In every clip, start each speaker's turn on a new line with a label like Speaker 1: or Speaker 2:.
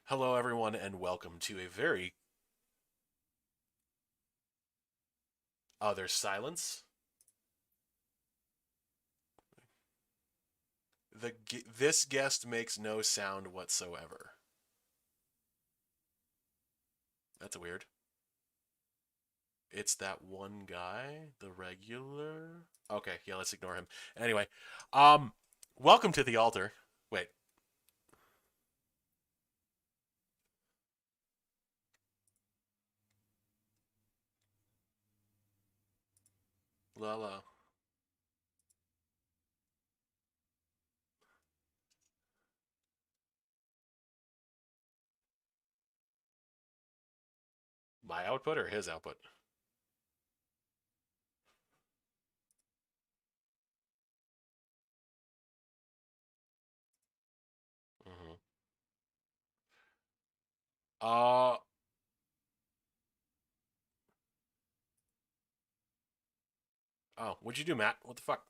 Speaker 1: Hello, everyone, and welcome to a very. Oh, there's silence. This guest makes no sound whatsoever. That's weird. It's that one guy, the regular. Okay, yeah, let's ignore him. Anyway, um, welcome to the altar. Wait, Lala. My output or his output? Mm-hmm. Uh, oh, what'd you do, Matt? What the fuck?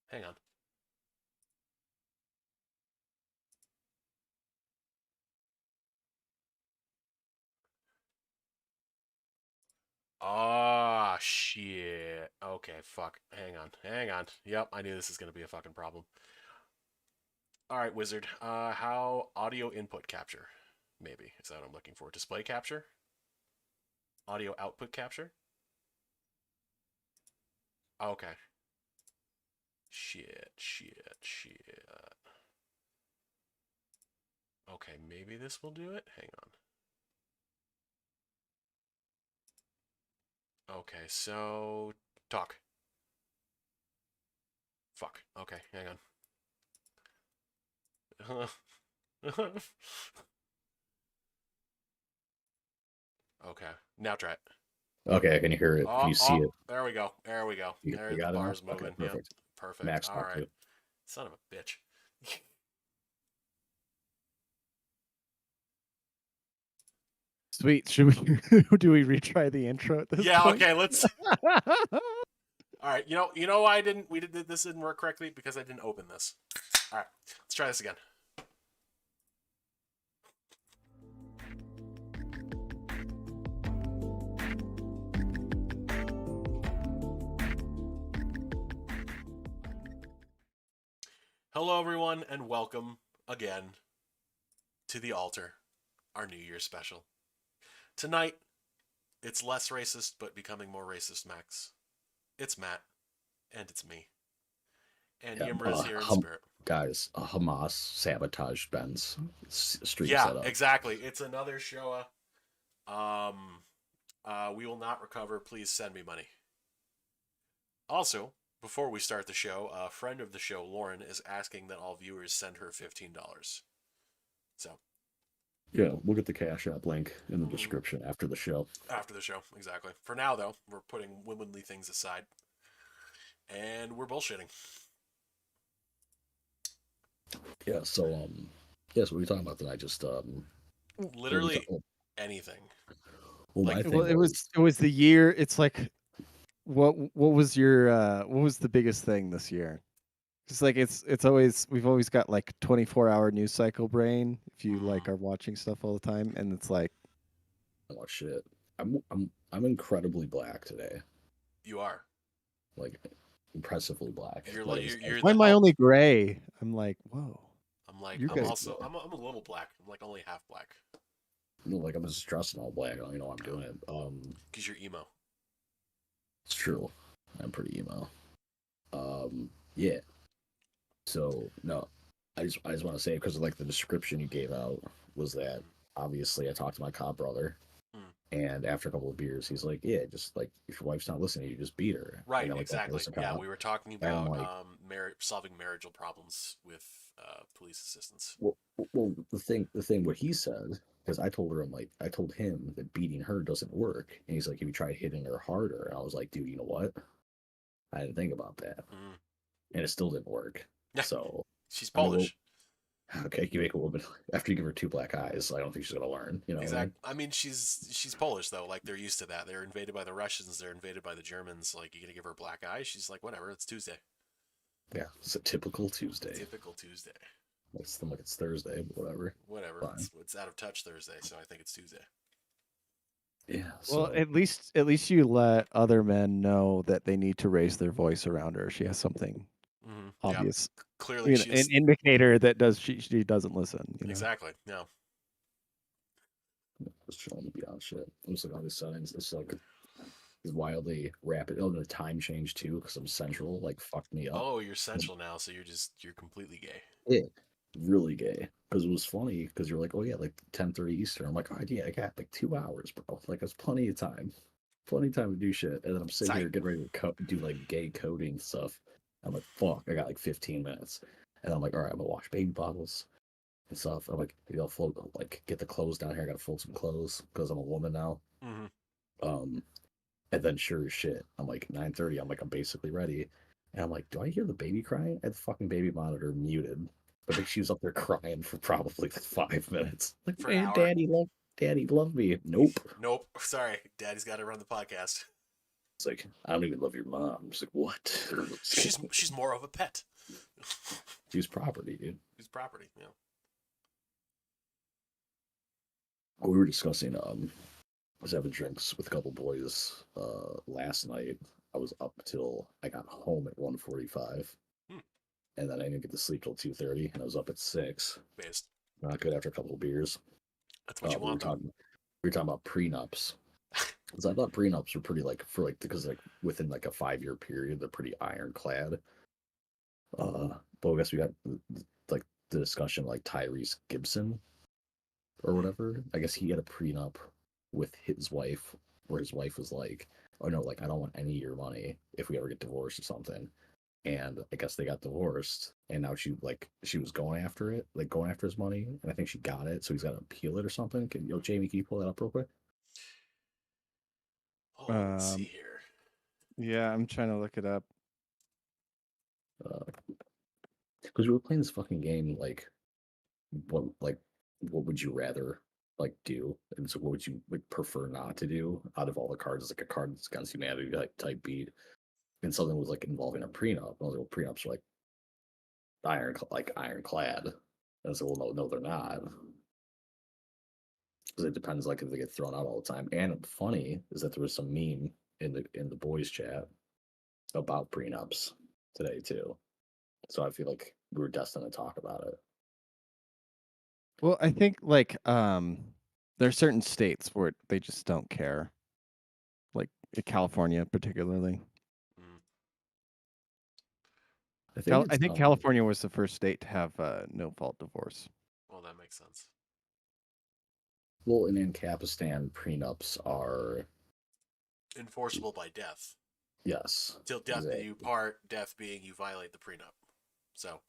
Speaker 1: Hang on. Ah, shit. Okay, fuck. Hang on. Hang on. Yep, I knew this is gonna be a fucking problem. All right, Wizard. How audio input capture? Maybe is that what I'm looking for? Display capture? Audio output capture? Okay. Shit, shit, shit. Okay, maybe this will do it. Hang on. Okay, so talk. Fuck. Okay, hang on. Okay, now try it.
Speaker 2: Okay, can you hear it? Can
Speaker 1: Oh,
Speaker 2: you see
Speaker 1: oh,
Speaker 2: it?
Speaker 1: there we go. There we go.
Speaker 2: You
Speaker 1: There, the
Speaker 2: got it now?
Speaker 1: bar's
Speaker 2: Okay,
Speaker 1: moving. Yep,
Speaker 2: perfect.
Speaker 1: perfect.
Speaker 2: Max
Speaker 1: All
Speaker 2: talk
Speaker 1: right.
Speaker 2: too.
Speaker 1: Son of a bitch.
Speaker 3: Sweet. Should we do we retry the intro at this
Speaker 1: Yeah.
Speaker 3: point?
Speaker 1: Okay. Let's. All right. You know why I didn't. This didn't work correctly because I didn't open this. All right. Let's try this again. Hello, everyone, and welcome again to the altar, our New Year's special. Tonight, it's less racist but becoming more racist, Max. It's Matt, and it's me, and
Speaker 2: Yeah,
Speaker 1: Yimra is here in spirit.
Speaker 2: guys, Hamas sabotaged Ben's stream
Speaker 1: Yeah,
Speaker 2: setup.
Speaker 1: exactly. It's another Shoah. Um, we will not recover. Please send me money. Also, before we start the show, a friend of the show, Lauren, is asking that all viewers send her $15. So,
Speaker 2: Yeah, we'll get the Cash App link in the
Speaker 1: mhm,
Speaker 2: description after the show.
Speaker 1: after the show, exactly. For now, though, we're putting womanly things aside, and we're bullshitting.
Speaker 2: Yeah, so what are we talking about tonight? Just what we
Speaker 1: Literally
Speaker 2: talking?
Speaker 1: anything.
Speaker 2: Well,
Speaker 1: Like,
Speaker 2: my
Speaker 3: Well,
Speaker 2: thing
Speaker 3: it
Speaker 2: was,
Speaker 3: was the year. It's like what was your what was the biggest thing this year? It's like it's always we've always got like 24-hour news cycle brain if you
Speaker 1: mm,
Speaker 3: like are watching stuff all the time, and it's like
Speaker 2: oh shit, I'm incredibly black today,
Speaker 1: you are.
Speaker 2: like impressively black.
Speaker 1: You're
Speaker 2: Like
Speaker 1: like
Speaker 2: I was,
Speaker 1: you're
Speaker 3: why
Speaker 1: the
Speaker 3: am I
Speaker 1: oh.
Speaker 3: only gray? I'm like whoa,
Speaker 1: I'm like
Speaker 3: you
Speaker 1: I'm
Speaker 3: guys.
Speaker 1: also I'm a little black. I'm like only half black
Speaker 2: like I'm just dressed in all black. I don't even know why I'm doing it.
Speaker 1: because you're emo.
Speaker 2: It's true. I'm pretty emo. Yeah. So no, I just want to say because like the description you gave out was that
Speaker 1: Mm,
Speaker 2: obviously I talked to my cop brother,
Speaker 1: mm.
Speaker 2: and after a couple of beers, he's like, yeah, just like if your wife's not listening, you just beat her, and
Speaker 1: Right,
Speaker 2: then we got to
Speaker 1: exactly.
Speaker 2: listen
Speaker 1: Yeah,
Speaker 2: cop,
Speaker 1: we were talking
Speaker 2: and I'm
Speaker 1: about
Speaker 2: like,
Speaker 1: solving marital problems with police assistance.
Speaker 2: well, the thing what he said because I told him that beating her doesn't work, and he's like, have you tried hitting her harder? And I was like, dude, you know what? I didn't think about that,
Speaker 1: Mm.
Speaker 2: and it still didn't work.
Speaker 1: Yeah,
Speaker 2: So
Speaker 1: she's
Speaker 2: I mean, well,
Speaker 1: Polish.
Speaker 2: Okay, you make a woman after you give her 2 black eyes. I don't think she's gonna learn. You know what I mean?
Speaker 1: Exactly. I mean, she's Polish though. Like they're used to that. They're invaded by the Russians. They're invaded by the Germans. Like you gonna give her a black eye? She's like, whatever. It's Tuesday.
Speaker 2: Yeah, it's a typical Tuesday.
Speaker 1: Typical Tuesday.
Speaker 2: It's like it's Thursday, but whatever.
Speaker 1: Whatever.
Speaker 2: Fine.
Speaker 1: It's out of touch Thursday, so I think it's Tuesday.
Speaker 2: Yeah.
Speaker 3: Well,
Speaker 2: So
Speaker 3: at least you let other men know that they need to raise their voice around her. She has something
Speaker 1: Mm-hmm.
Speaker 3: obvious,
Speaker 1: Yeah. Clearly,
Speaker 3: an indicator that she doesn't listen.
Speaker 1: Exactly. Yeah.
Speaker 2: just trying to be on shit. I'm just like all these settings. It's like is wildly rapid. Oh, the time change too, because I'm central. Like fucked me up.
Speaker 1: Oh, you're central now, so you're completely gay.
Speaker 2: Yeah, really gay. Because it was funny. Because you're like, oh yeah, like 10:30 Eastern. I'm like, oh yeah, I got like 2 hours, bro. Like it's plenty of time. Plenty of time to do shit. And then I'm sitting here getting ready to do like gay coding stuff. I'm like, fuck, I got like 15 minutes. And I'm like, all right, I'm gonna wash baby bottles and stuff. I'm like, maybe I'll fold, like get the clothes down here. I gotta fold some clothes because I'm a woman now.
Speaker 1: Mm-hmm.
Speaker 2: And then sure as shit, I'm like 9:30. I'm like, I'm basically ready. And I'm like, do I hear the baby crying? I had the fucking baby monitor muted. But like she was up there crying for probably like 5 minutes. Like,
Speaker 1: For an
Speaker 2: man,
Speaker 1: hour.
Speaker 2: daddy, love me. Nope.
Speaker 1: Nope. Sorry, Daddy's got to run the podcast.
Speaker 2: It's like, I don't even love your mom. I'm just like, what?
Speaker 1: She's more of a pet.
Speaker 2: She's property, dude.
Speaker 1: She's property. Yeah.
Speaker 2: We were discussing I was having drinks with a couple boys last night. I was up till I got home at 1:45. And then I didn't get to sleep till 2:30, and I was up at 6.
Speaker 1: Based.
Speaker 2: Not good after a couple of beers.
Speaker 1: That's what you want.
Speaker 2: We were talking about prenups. Because I thought prenups were pretty because like within like a 5-year period, they're pretty ironclad. But I guess we got like the discussion like Tyrese Gibson or whatever. I guess he had a prenup with his wife, where his wife was like, "Oh no, like I don't want any of your money if we ever get divorced or something." And I guess they got divorced, and now she was going after it, like going after his money, and I think she got it, so he's got to appeal it or something. Jamie, can you pull that up real quick?
Speaker 1: Oh, let's see here.
Speaker 3: Yeah, I'm trying to look it up.
Speaker 2: Because we were playing this fucking game, like what would you rather like do, and so what would you like prefer not to do out of all the cards? It's like a card that's against humanity, like type beat, and something was like involving a prenup. And I was like, well, prenups are like ironclad. And I said, well, no, they're not. Because it depends, like if they get thrown out all the time. And funny is that there was some meme in the boys chat about prenups today too. So I feel like we were destined to talk about it.
Speaker 3: Well, I think like there are certain states where they just don't care, like California particularly. I think California was the first state to have no fault divorce.
Speaker 1: Well, that makes sense.
Speaker 2: Well, in Ancapistan, prenups are
Speaker 1: enforceable by death.
Speaker 2: Yes.
Speaker 1: Till death do you part, death being you violate the prenup. So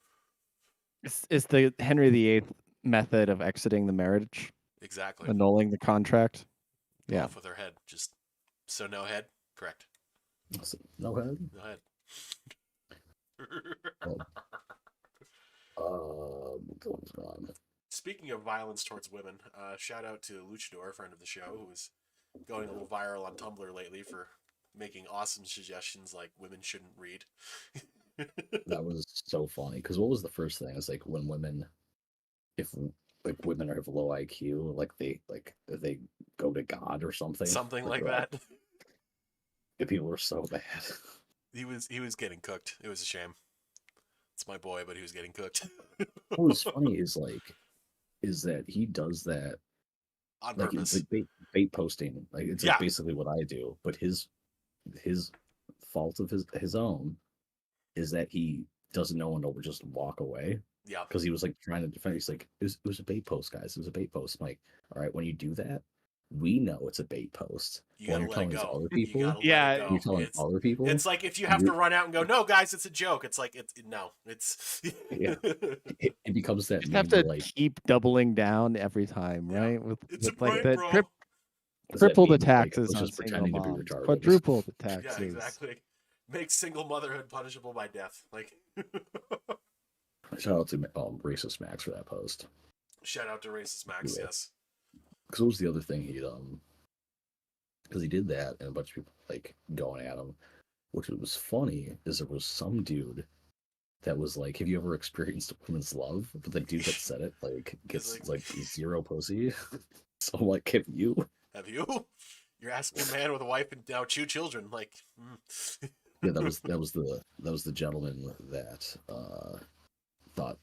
Speaker 3: it's the Henry VIII method of exiting the marriage.
Speaker 1: Exactly.
Speaker 3: Annulling the contract. Yeah.
Speaker 1: Off with her head. Just so no head? Correct.
Speaker 2: No head?
Speaker 1: No head.
Speaker 2: What's going on?
Speaker 1: Speaking of violence towards women, shout out to Luchador, friend of the show, who is going a little viral on Tumblr lately for making awesome suggestions like women shouldn't read.
Speaker 2: That was so funny because what was the first thing? It's like when women, if like women have low IQ, like they go to God or something.
Speaker 1: Something like that.
Speaker 2: The people were so bad.
Speaker 1: He was getting cooked. It was a shame. It's my boy, but he was getting cooked.
Speaker 2: What was funny is that he does that
Speaker 1: on
Speaker 2: like
Speaker 1: purpose.
Speaker 2: it's like bait posting. Like it's like basically what I do, but his fault of his own is that he doesn't know when to just walk away.
Speaker 1: Yeah.
Speaker 2: Because he was like trying to defend. He's like, it was a bait post, guys. It was a bait post. I'm like, all right, when you do that, we know it's a bait post.
Speaker 1: You gotta let it go.
Speaker 2: Other people,
Speaker 1: you're
Speaker 2: telling other people.
Speaker 1: It's like if you have to run out and go, no, guys, it's a joke. It's like it's
Speaker 2: yeah. It becomes that.
Speaker 3: You have to keep doubling down every time, right? With like the triple the taxes on single moms, quadruple the taxes.
Speaker 1: Yeah, exactly. Make single motherhood punishable by death. Like
Speaker 2: Shout out to Racist Max for that post.
Speaker 1: Shout out to Racist Max, yes.
Speaker 2: Because what was the other thing he because he did that and a bunch of people like going at him. Which was funny is there was some dude that was like, "Have you ever experienced a woman's love?" But the dude that said it like gets like zero pussy. So I'm like, have you?
Speaker 1: Have you? You're asking a man with a wife and now 2 children, like.
Speaker 2: Yeah, that was the gentleman that thought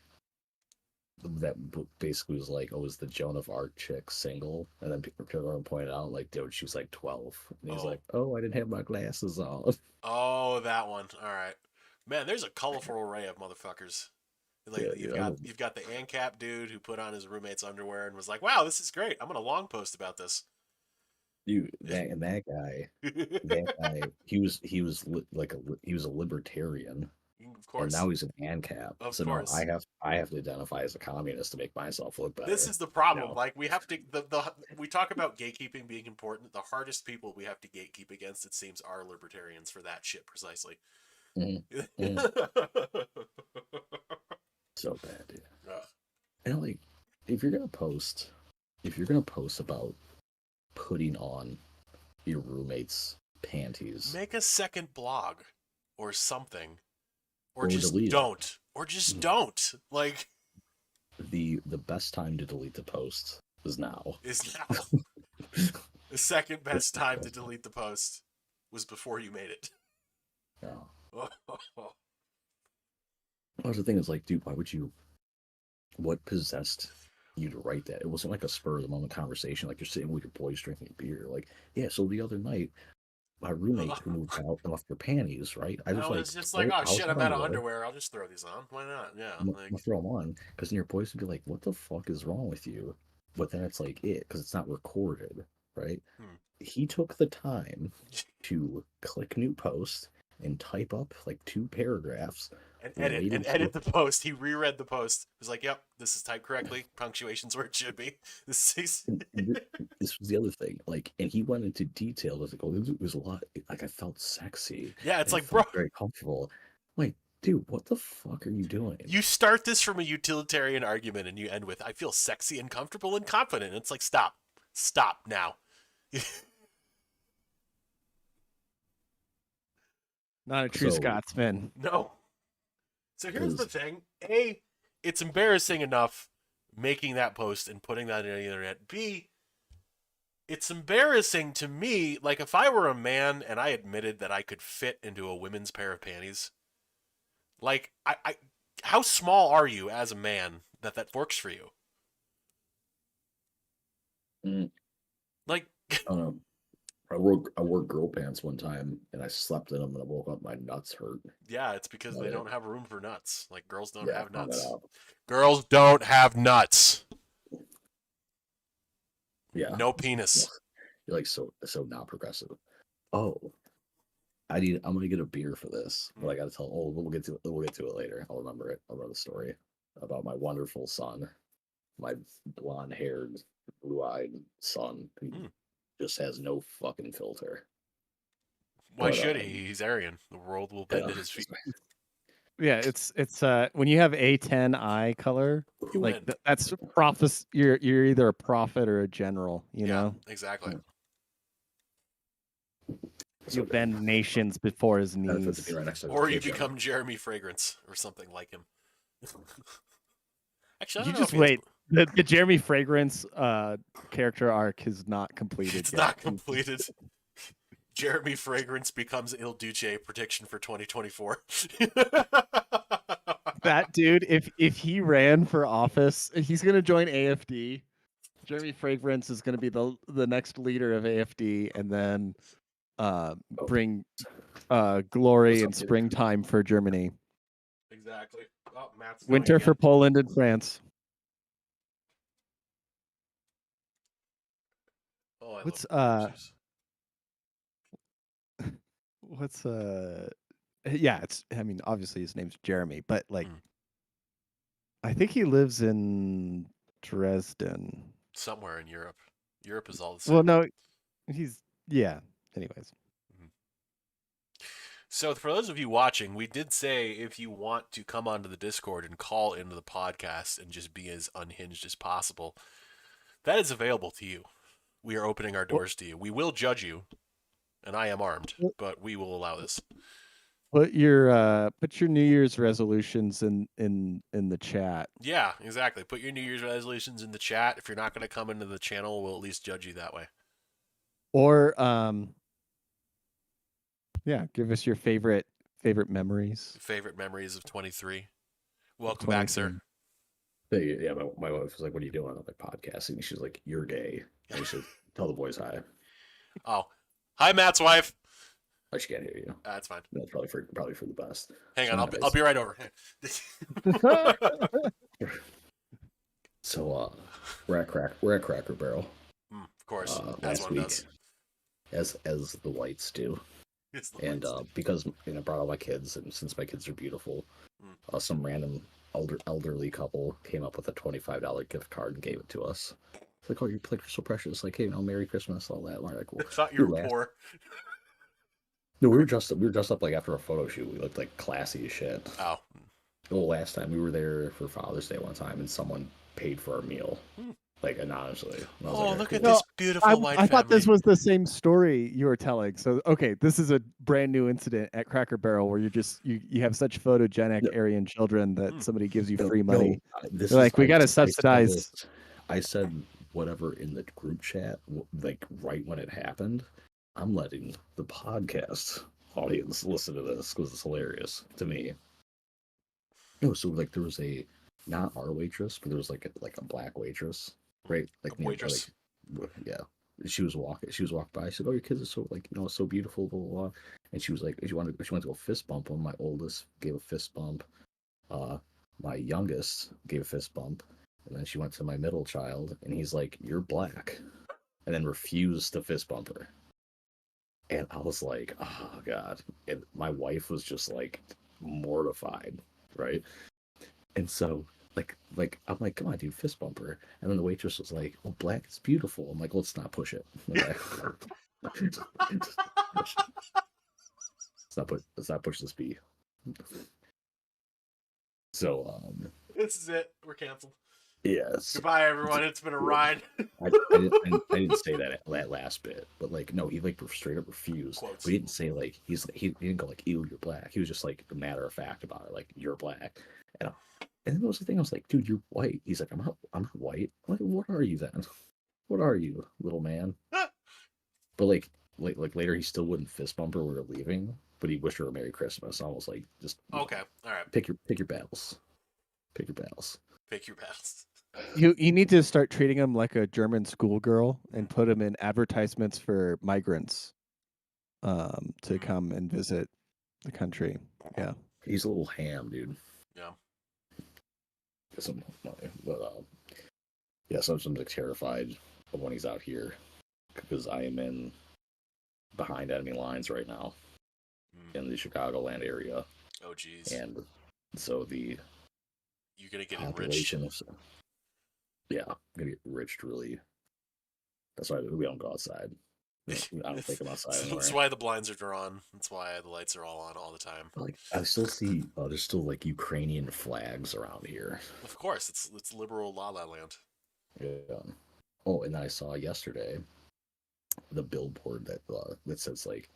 Speaker 2: that basically was like, "Oh, is the Joan of Arc chick single?" And then people pointed out like, "Dude, she's like 12." And he's like, "Oh, I didn't have my glasses on."
Speaker 1: Oh, that one. All right, man. There's a colorful array of motherfuckers. Like you've got the ANCAP dude who put on his roommate's underwear and was like, "Wow, this is great. I'm gonna long post about this."
Speaker 2: Dude, that guy, he was he was a libertarian,
Speaker 1: Of course.
Speaker 2: and now he's an ANCAP.
Speaker 1: Of
Speaker 2: so
Speaker 1: course.
Speaker 2: no, I have to identify as a communist to make myself look better.
Speaker 1: This is the problem. No. Like we have to we talk about gatekeeping being important. The hardest people we have to gatekeep against, it seems, are libertarians for that shit precisely.
Speaker 2: Mm-hmm. So bad, dude. And like, if you're gonna post about putting on your roommate's panties,
Speaker 1: make a second blog or something, or just don't. Like,
Speaker 2: the best time to delete the post is now.
Speaker 1: The second best time to delete the post was before you made it.
Speaker 2: No. Well, the thing is, like, dude, why would you? What possessed you to write that? It wasn't like a spur of the moment conversation, like you're sitting with your boys drinking beer. Like, yeah, so the other night, my roommate who moved out and left her panties, right?
Speaker 1: I was just like, oh shit, I'm out of underwear. I'll just throw these on. Why not? Yeah,
Speaker 2: I'm gonna throw them on because then your boys would be like, "What the fuck is wrong with you?" But then it's like because it's not recorded, right? He took the time to click new post and type up like 2 paragraphs
Speaker 1: and edit the post. He reread the post. He was like, "Yep, this is typed correctly. Punctuation's where it should be." This
Speaker 2: was the other thing. Like, and he went into detail. It was like, "Oh, it was a lot. Like, I felt sexy.
Speaker 1: Yeah, it's like, bro,
Speaker 2: very comfortable." Like, dude, what the fuck are you doing?
Speaker 1: You start this from a utilitarian argument and you end with, "I feel sexy and comfortable and confident." It's like, stop now.
Speaker 3: Not a true Scotsman.
Speaker 1: No. So here's the thing. A, it's embarrassing enough making that post and putting that on the internet. B, it's embarrassing to me. Like, if I were a man and I admitted that I could fit into a women's pair of panties, like, I how small are you as a man that works for you? Like,
Speaker 2: I don't know. I wore girl pants one time and I slept in them and I woke up, my nuts hurt.
Speaker 1: Yeah, it's because they don't have room for nuts. Like, girls don't have
Speaker 2: hung
Speaker 1: nuts.
Speaker 2: it up.
Speaker 1: Girls don't have nuts.
Speaker 2: Yeah.
Speaker 1: No penis.
Speaker 2: You're like so not progressive. Oh, I'm gonna get a beer for this, but I gotta tell. Oh, we'll get to it later. I'll remember it. I'll remember the story about my wonderful son, my blonde-haired, blue-eyed son who just has no fucking filter.
Speaker 1: Why should he? He's Aryan. The world will bend at his feet.
Speaker 3: Yeah, it's when you have A10 eye color, like that's prophecy. You're either a prophet or a general. You know
Speaker 1: exactly.
Speaker 3: You bend nations before his knees,
Speaker 1: or you become Jeremy Fragrance or something like him. Actually,
Speaker 3: you just wait. The Jeremy Fragrance character arc is not completed.
Speaker 1: It's not completed. Jeremy Fragrance becomes Il Duce prediction for 2024.
Speaker 3: That dude, if he ran for office, he's gonna join AFD. Jeremy Fragrance is gonna be the next leader of AFD, and then bring glory and springtime for Germany.
Speaker 1: Exactly. Oh, Matt's
Speaker 3: winter for Poland and France.
Speaker 1: Oh,
Speaker 3: what's yeah, it's, I mean, obviously his name's Jeremy, but like I think he lives in Dresden.
Speaker 1: Somewhere in Europe. Europe is all the same.
Speaker 3: Well, no, he's anyways.
Speaker 1: So for those of you watching, we did say if you want to come onto the Discord and call into the podcast and just be as unhinged as possible, that is available to you. We are opening our doors to you. We will judge you, and I am armed, but we will allow this.
Speaker 3: Put your New Year's resolutions in the chat.
Speaker 1: Yeah, exactly. Put your New Year's resolutions in the chat. If you're not going to come into the channel, we'll at least judge you that way.
Speaker 3: Or yeah, give us your favorite memories.
Speaker 1: Favorite memories of 23. Welcome back, sir.
Speaker 2: Yeah, my wife was like, "What are you doing?" I'm like, "Podcasting." She's like, "You're gay." And you should tell the boys hi.
Speaker 1: Oh, hi, Matt's wife.
Speaker 2: I just can't hear you.
Speaker 1: That's fine.
Speaker 2: That's probably for the best.
Speaker 1: Hang on, I'll be right over.
Speaker 2: So we're at Cracker Barrel.
Speaker 1: Of course, as
Speaker 2: last
Speaker 1: one
Speaker 2: week,
Speaker 3: does.
Speaker 2: as the whites do. And because I brought all my kids, and since my kids are beautiful, some random elderly couple came up with a $25 gift card and gave it to us. It's like, "Oh, you're so precious." Like, "Hey, Merry Christmas," all that. And we're like, well,
Speaker 1: I thought you were poor.
Speaker 2: No, we were dressed up like after a photo shoot. We looked like classy as shit.
Speaker 1: Oh.
Speaker 2: Well, last time we were there for Father's Day one time, and someone paid for our meal, like anonymously.
Speaker 1: Oh,
Speaker 2: like,
Speaker 1: look
Speaker 2: cool.
Speaker 1: at this beautiful white family.
Speaker 3: I thought this was the same story you were telling. So, okay, this is a brand new incident at Cracker Barrel where you have such photogenic Aryan children that somebody gives you free money. They're like, we got to subsidize.
Speaker 2: I said whatever in the group chat, like right when it happened. I'm letting the podcast audience listen to this because it's hilarious to me. No, so like there was not our waitress, but there was like a black waitress, right? Like
Speaker 1: waitress.
Speaker 2: Yeah. She was walking by. I said, "Oh, your kids are so so beautiful, blah, blah, blah." And she was like, she wanted to go fist bump them. My oldest gave a fist bump. My youngest gave a fist bump, and then she went to my middle child, and he's like, "You're black," and then refused to fist bump her. And I was like, "Oh God!" And my wife was just like mortified, right? And so, like I'm like, "Come on, dude, fist bump her." And then the waitress was like, "Well, black is beautiful." I'm like, "Let's not push it. Okay. let's not push this bee." So,
Speaker 1: this is it. We're canceled.
Speaker 2: Yes.
Speaker 1: Goodbye, everyone. It's been a ride.
Speaker 2: I didn't say that last bit, but like, no, he like straight up refused.
Speaker 1: Quotes.
Speaker 2: But he didn't say like he didn't go like, "Ew, you're black." He was just like matter of fact about it, like, "You're black." And then there was the thing. I was like, "Dude, you're white." He's like, I'm not white." I'm like, "What are you then? What are you, little man?" But like later, he still wouldn't fist bump her. We were leaving, but he wished her a Merry Christmas. I was like, just
Speaker 1: okay, all right.
Speaker 2: Pick your battles. Pick your battles.
Speaker 1: Pick your battles.
Speaker 3: You need to start treating him like a German schoolgirl and put him in advertisements for migrants to come and visit the country. Yeah.
Speaker 2: He's a little ham, dude.
Speaker 1: Yeah.
Speaker 2: Yeah, so I'm like terrified of when he's out here because I am in behind enemy lines right now in the Chicagoland area.
Speaker 1: Oh, geez.
Speaker 2: And so you're
Speaker 1: gonna get enriched.
Speaker 2: Yeah, I'm gonna get enriched really. That's why we don't go outside. I don't take them outside anymore.
Speaker 1: That's why the blinds are drawn. That's why the lights are all on all the time.
Speaker 2: Like, I still see there's still like Ukrainian flags around here.
Speaker 1: Of course, it's liberal La La Land.
Speaker 2: Yeah. Oh, and I saw yesterday the billboard that says like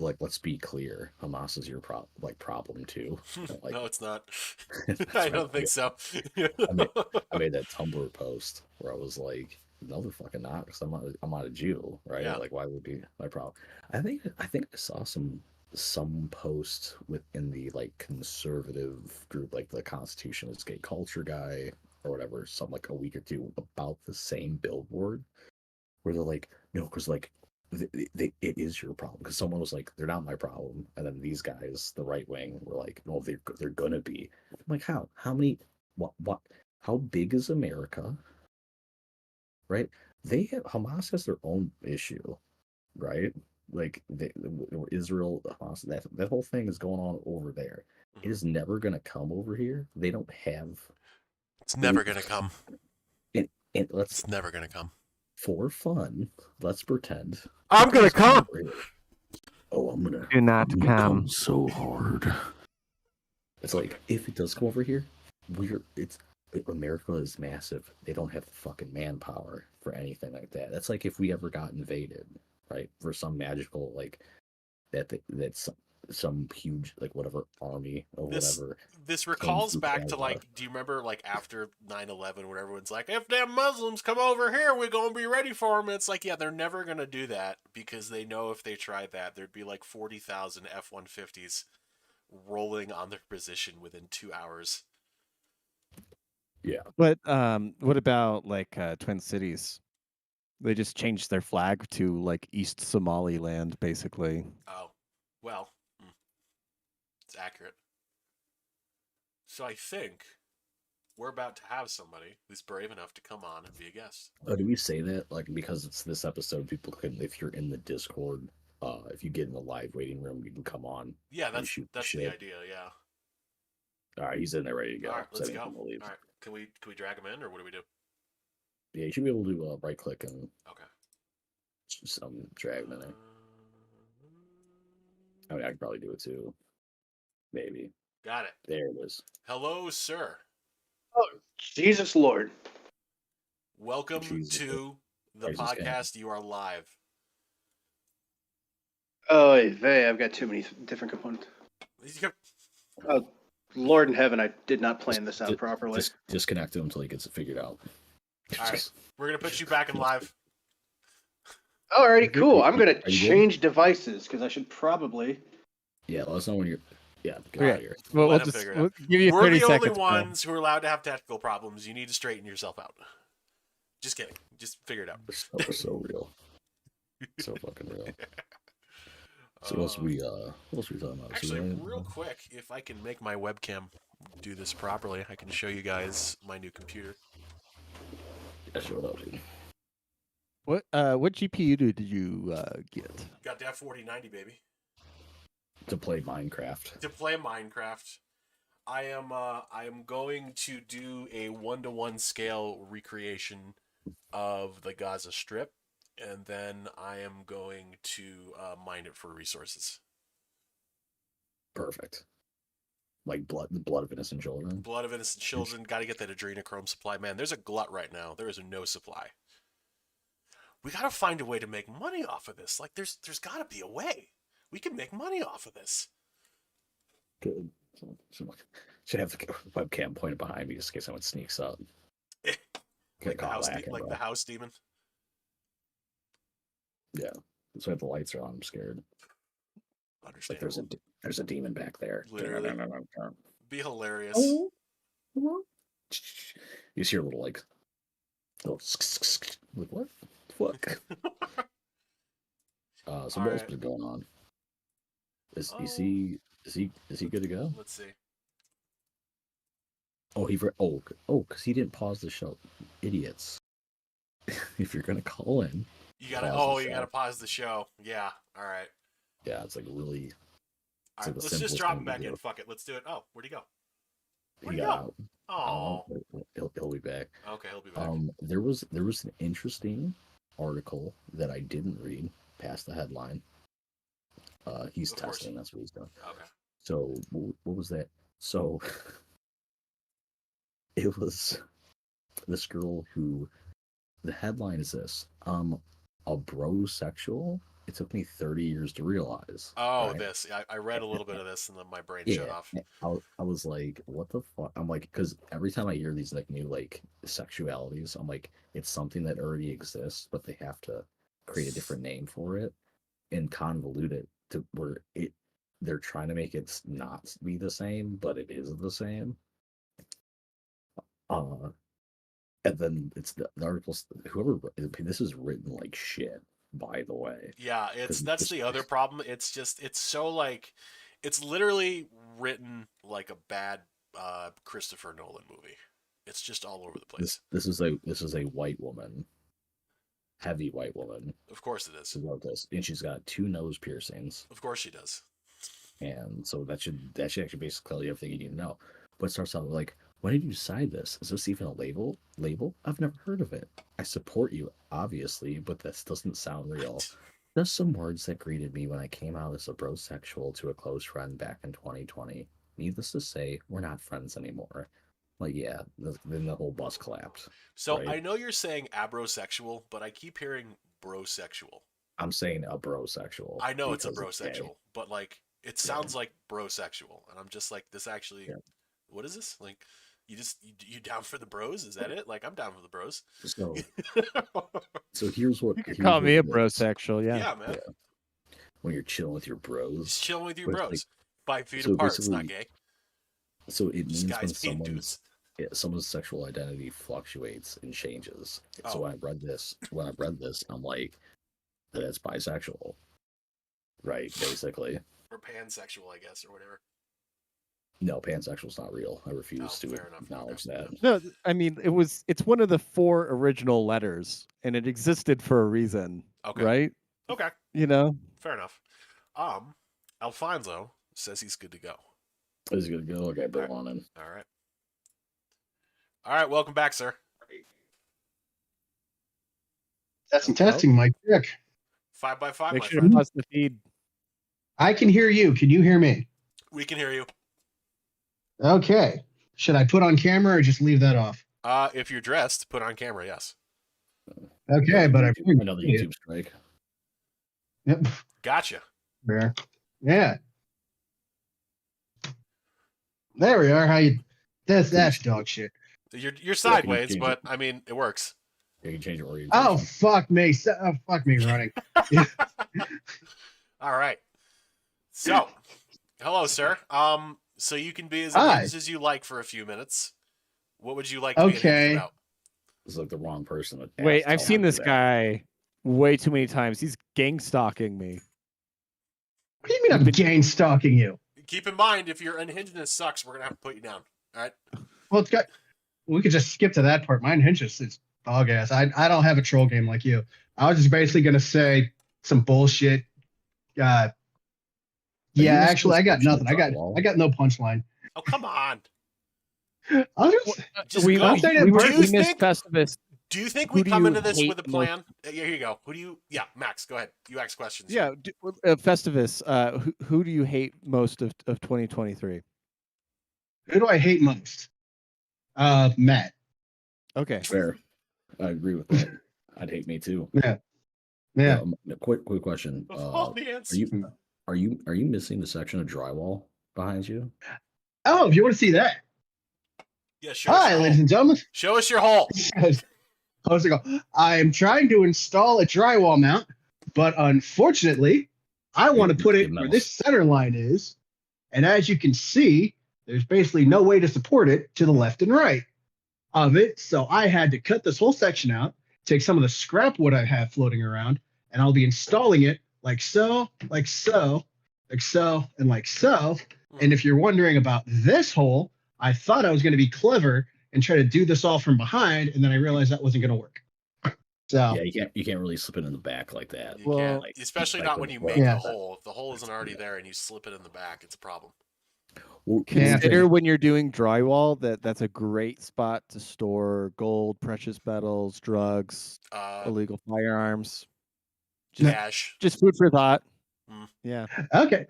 Speaker 2: let's be clear, Hamas is your problem too. Like,
Speaker 1: no, it's not. I don't think so.
Speaker 2: I made that Tumblr post where I was like, "No, they're fucking not, because I'm not a Jew, right?
Speaker 1: Yeah.
Speaker 2: Like, why would be my problem?" I think I saw some post within the like conservative group, like the Constitution is Gay Culture guy or whatever, some like a week or two about the same billboard, where they're like, "No, because like it is your problem," because someone was like, "They're not my problem," and then these guys, the right wing, were like, "No, they're gonna be." I'm like, how many what how big is America, right? Hamas has their own issue, right? Like Israel, Hamas, that whole thing is going on over there. It is never gonna come over here. They don't have.
Speaker 1: It's never gonna come.
Speaker 2: And
Speaker 1: it's never gonna come.
Speaker 2: For fun, let's pretend
Speaker 1: I'm gonna come.
Speaker 2: Oh, I'm
Speaker 3: Do
Speaker 2: gonna
Speaker 3: not
Speaker 2: come
Speaker 3: come.
Speaker 2: so hard. It's like if it does come over here, America is massive. They don't have the fucking manpower for anything like that. That's like if we ever got invaded, right? For some magical like that's some huge like whatever army or
Speaker 1: This
Speaker 2: whatever
Speaker 1: this
Speaker 2: came
Speaker 1: recalls
Speaker 2: through
Speaker 1: back to
Speaker 2: Canada.
Speaker 1: like, do you remember like after 9/11 when everyone's like, if them Muslims come over here, we're gonna be ready for them? It's like, yeah, they're never gonna do that because they know if they tried that, there'd be like 40,000 F-150s rolling on their position within 2 hours.
Speaker 2: Yeah,
Speaker 3: But what about like Twin Cities? They just changed their flag to like East Somaliland, basically.
Speaker 1: Oh, well, it's accurate. So I think we're about to have somebody who's brave enough to come on and be a guest.
Speaker 2: oh, do we say that like because it's this episode? People can, if you're in the Discord, if you get in the live waiting room, you can come on
Speaker 1: Yeah,
Speaker 2: and shoot the
Speaker 1: that's the
Speaker 2: shit.
Speaker 1: idea. Yeah.
Speaker 2: All right, he's in there ready to
Speaker 1: All
Speaker 2: go.
Speaker 1: right,
Speaker 2: So
Speaker 1: let's
Speaker 2: I think
Speaker 1: go.
Speaker 2: I'm gonna leave.
Speaker 1: All right, can we drag him in or what do we do?
Speaker 2: Yeah, you should be able to right click and
Speaker 1: Okay.
Speaker 2: drag him in there. I mean, I could probably do it too. Maybe.
Speaker 1: Got it.
Speaker 2: There it is.
Speaker 1: Hello, sir.
Speaker 4: Oh, Jesus Lord.
Speaker 1: Welcome
Speaker 2: Jesus.
Speaker 1: to the
Speaker 2: Praise his king.
Speaker 1: podcast. You are live.
Speaker 4: Oh, I've got too many different components. Oh, Lord in heaven, I did not plan this out properly.
Speaker 2: Just disconnect him until he gets it figured out.
Speaker 1: All right, we're gonna put you back in live.
Speaker 4: Alrighty, cool. I'm gonna
Speaker 2: Are you good?
Speaker 4: change devices because I should probably.
Speaker 2: Yeah, let us know when you're. Yeah, get
Speaker 3: Okay.
Speaker 2: out of here.
Speaker 3: Well,
Speaker 1: Let
Speaker 3: we'll
Speaker 1: him figure it
Speaker 3: we'll
Speaker 1: out.
Speaker 3: give you
Speaker 1: We're
Speaker 3: 30
Speaker 1: the only
Speaker 3: seconds.
Speaker 1: ones who are allowed to have technical problems. You need to straighten yourself out. Just kidding. Just figure it out.
Speaker 2: We're so real. So fucking real. So what else we talking about?
Speaker 1: Actually,
Speaker 2: So,
Speaker 1: real quick, if I can make my webcam do this properly, I can show you guys my new computer.
Speaker 2: yeah, show it up, dude.
Speaker 3: What GPU did you get?
Speaker 1: Got that 4090, baby.
Speaker 2: To play Minecraft.
Speaker 1: To play Minecraft. I am going to do a 1-to-1 scale recreation of the Gaza Strip, and then I am going to mine it for resources.
Speaker 2: Perfect. Like the blood of innocent children.
Speaker 1: Blood of innocent children. Got to get that adrenochrome supply, man. There's a glut right now. There is no supply. We got to find a way to make money off of this. Like there's got to be a way we can make money off of this.
Speaker 2: Good. Should have the webcam pointed behind me just in case someone sneaks up.
Speaker 1: Like the house demon.
Speaker 2: Yeah. So if the lights are on, I'm scared. Like there's a demon back there.
Speaker 1: Literally. Be hilarious.
Speaker 2: Oh. You just hear a little like what? Fuck. So what else is going on? Is he good to go?
Speaker 1: Let's see.
Speaker 2: Oh, because he didn't pause the show. Idiots. If you're gonna call in,
Speaker 1: you gotta pause the show. Yeah. All right.
Speaker 2: Yeah, it's like really.
Speaker 1: All right, let's just drop him back in. Fuck it. Let's do it. Oh, where'd he go? Where'd he go? Oh,
Speaker 2: he'll be back.
Speaker 1: Okay, he'll be back.
Speaker 2: There was an interesting article that I didn't read past the headline. He's testing. That's what he's doing.
Speaker 1: Okay.
Speaker 2: So what was that? So it was this girl who. The headline is this: a brosexual. It took me 30 years to realize.
Speaker 1: Oh,
Speaker 2: right?
Speaker 1: this. I read a little bit of this and then my brain shut off.
Speaker 2: I was like, what the fuck? I'm like, because every time I hear these like new like sexualities, I'm like, it's something that already exists, but they have to create a different name for it and convolute it to where they're trying to make it not be the same, but it is the same. And then it's the articles. This is written like shit. By the way,
Speaker 1: yeah, that's the other problem. It's so like, it's literally written like a bad Christopher Nolan movie. It's just all over the place.
Speaker 2: This is a white woman, heavy white woman.
Speaker 1: Of course it is.
Speaker 2: Who wrote this, and she's got 2 nose piercings.
Speaker 1: Of course she does.
Speaker 2: And so that should actually basically tell you everything you need to know. But it starts out with like, when did you decide this? Is this even a label? I've never heard of it. I support you, obviously, but this doesn't sound real. Just some words that greeted me when I came out as a brosexual to a close friend back in 2020. Needless to say, we're not friends anymore. Like, yeah, then the whole bus collapsed.
Speaker 1: So
Speaker 2: right?
Speaker 1: I know you're saying abrosexual, but I keep hearing brosexual.
Speaker 2: I'm saying a brosexual.
Speaker 1: I know it's a
Speaker 2: because gay.
Speaker 1: brosexual, but like it sounds like brosexual, and I'm just like, this actually,
Speaker 2: Yeah.
Speaker 1: what is this? Like, you down for the bros? Is that it? Like, I'm down for the bros.
Speaker 2: So here's what
Speaker 3: You could call me a
Speaker 2: it is.
Speaker 3: brosexual, yeah.
Speaker 1: Yeah, man.
Speaker 2: Yeah. When you're chilling with your bros.
Speaker 1: Just chilling with your
Speaker 2: But it's
Speaker 1: bros.
Speaker 2: like-
Speaker 1: 5 feet
Speaker 2: so
Speaker 1: apart. It's not
Speaker 2: basically-
Speaker 1: gay.
Speaker 2: So it
Speaker 1: Just
Speaker 2: means when
Speaker 1: guys being dudes.
Speaker 2: someone's sexual identity fluctuates and changes.
Speaker 1: Oh.
Speaker 2: So when I read this, I'm like, that's bisexual, right? Basically,
Speaker 1: Or pansexual, I guess, or whatever.
Speaker 2: no, pansexual's not real. I refuse to
Speaker 1: fair enough.
Speaker 2: acknowledge
Speaker 1: Okay.
Speaker 2: that.
Speaker 3: No, I mean it's one of the 4 original letters, and it existed for a reason,
Speaker 1: Okay.
Speaker 3: right?
Speaker 1: Okay.
Speaker 3: You know,
Speaker 1: Fair enough. Alfonso says he's good to go.
Speaker 2: Is it gonna go? Okay, bring
Speaker 1: Alright.
Speaker 2: on in.
Speaker 1: All right. All right. Welcome back, sir.
Speaker 5: Testing, Mike. Check.
Speaker 1: 5x5,
Speaker 3: make
Speaker 1: my
Speaker 3: sure to
Speaker 1: friend.
Speaker 3: pause the feed.
Speaker 5: I can hear you. Can you hear me?
Speaker 1: We can hear you.
Speaker 5: Okay. Should I put on camera or just leave that off?
Speaker 1: If you're dressed, put on camera, yes.
Speaker 5: Okay, but I
Speaker 2: Another YouTube strike.
Speaker 5: Yep.
Speaker 1: Gotcha.
Speaker 5: There. Yeah. There we are. How you? That's dog shit.
Speaker 1: You're sideways,
Speaker 2: change
Speaker 1: but
Speaker 2: it.
Speaker 1: I mean, it works.
Speaker 2: You can change your orientation.
Speaker 5: Oh fuck me! Fuck me running.
Speaker 1: All right. So, hello, sir. So you can be as
Speaker 5: Hi.
Speaker 1: unhinged as you like for a few minutes. What would you like to be
Speaker 5: Okay.
Speaker 1: unhinged about?
Speaker 2: It's like the wrong person. to
Speaker 3: Wait,
Speaker 2: ask
Speaker 3: I've
Speaker 2: how
Speaker 3: seen
Speaker 2: to
Speaker 3: this
Speaker 2: do that.
Speaker 3: guy way too many times. He's gang stalking me.
Speaker 5: What do you mean I'm gang stalking you?
Speaker 1: Keep in mind, if your unhingedness sucks, we're gonna have to put you down. All right.
Speaker 5: Well, it's got. We could just skip to that part. Mine hinges. It's dog ass. I don't have a troll game like you. I was just basically gonna say some bullshit. Yeah,
Speaker 2: you
Speaker 5: actually, I got
Speaker 2: listening to
Speaker 5: nothing. I got no punchline.
Speaker 1: Oh, come on.
Speaker 5: I was just,
Speaker 1: Just
Speaker 3: we
Speaker 1: go.
Speaker 5: I'm saying it
Speaker 3: we,
Speaker 5: first.
Speaker 1: Do you
Speaker 3: we missed
Speaker 1: think-
Speaker 3: Festivus.
Speaker 1: Do you think
Speaker 3: Who
Speaker 1: we
Speaker 3: do
Speaker 1: come
Speaker 3: you
Speaker 1: into this
Speaker 3: hate
Speaker 1: with a
Speaker 3: the most?
Speaker 1: plan? Here you go. Who do you? Yeah, Max, go ahead. You ask questions.
Speaker 3: Yeah, Festivus. Who do you hate most of 2023?
Speaker 5: Who do I hate most? Matt.
Speaker 3: Okay.
Speaker 2: Fair. I agree with that. I'd hate me too.
Speaker 5: Yeah.
Speaker 2: Quick question.
Speaker 1: Of all the answers.
Speaker 2: Are you missing the section of drywall behind you?
Speaker 5: Oh, if you want to see that.
Speaker 1: Yeah, show us
Speaker 5: Hi,
Speaker 1: your
Speaker 5: ladies
Speaker 1: hole.
Speaker 5: and gentlemen.
Speaker 1: Show us your hole.
Speaker 5: How's it go? I am trying to install a drywall mount, but unfortunately, I want to put it where this center line is. And as you can see, there's basically no way to support it to the left and right of it. So I had to cut this whole section out, take some of the scrap wood I have floating around, and I'll be installing it like so, like so, like so, and like so. And if you're wondering about this hole, I thought I was going to be clever and try to do this all from behind, and then I realized that wasn't going to work. So
Speaker 2: Yeah, you can't really slip it in the back like that.
Speaker 1: You
Speaker 3: Well,
Speaker 1: can't,
Speaker 2: like-
Speaker 1: especially
Speaker 2: like
Speaker 1: not
Speaker 2: when
Speaker 1: when you
Speaker 2: the
Speaker 1: make
Speaker 5: Yeah.
Speaker 1: the hole. If the hole isn't already there and you slip it in the back, it's a problem.
Speaker 2: Well,
Speaker 5: Yeah.
Speaker 3: Consider when you're doing drywall that's a great spot to store gold, precious metals, drugs, illegal firearms.
Speaker 1: Cash.
Speaker 3: Just food for thought.
Speaker 1: Mm.
Speaker 3: Yeah.
Speaker 5: okay,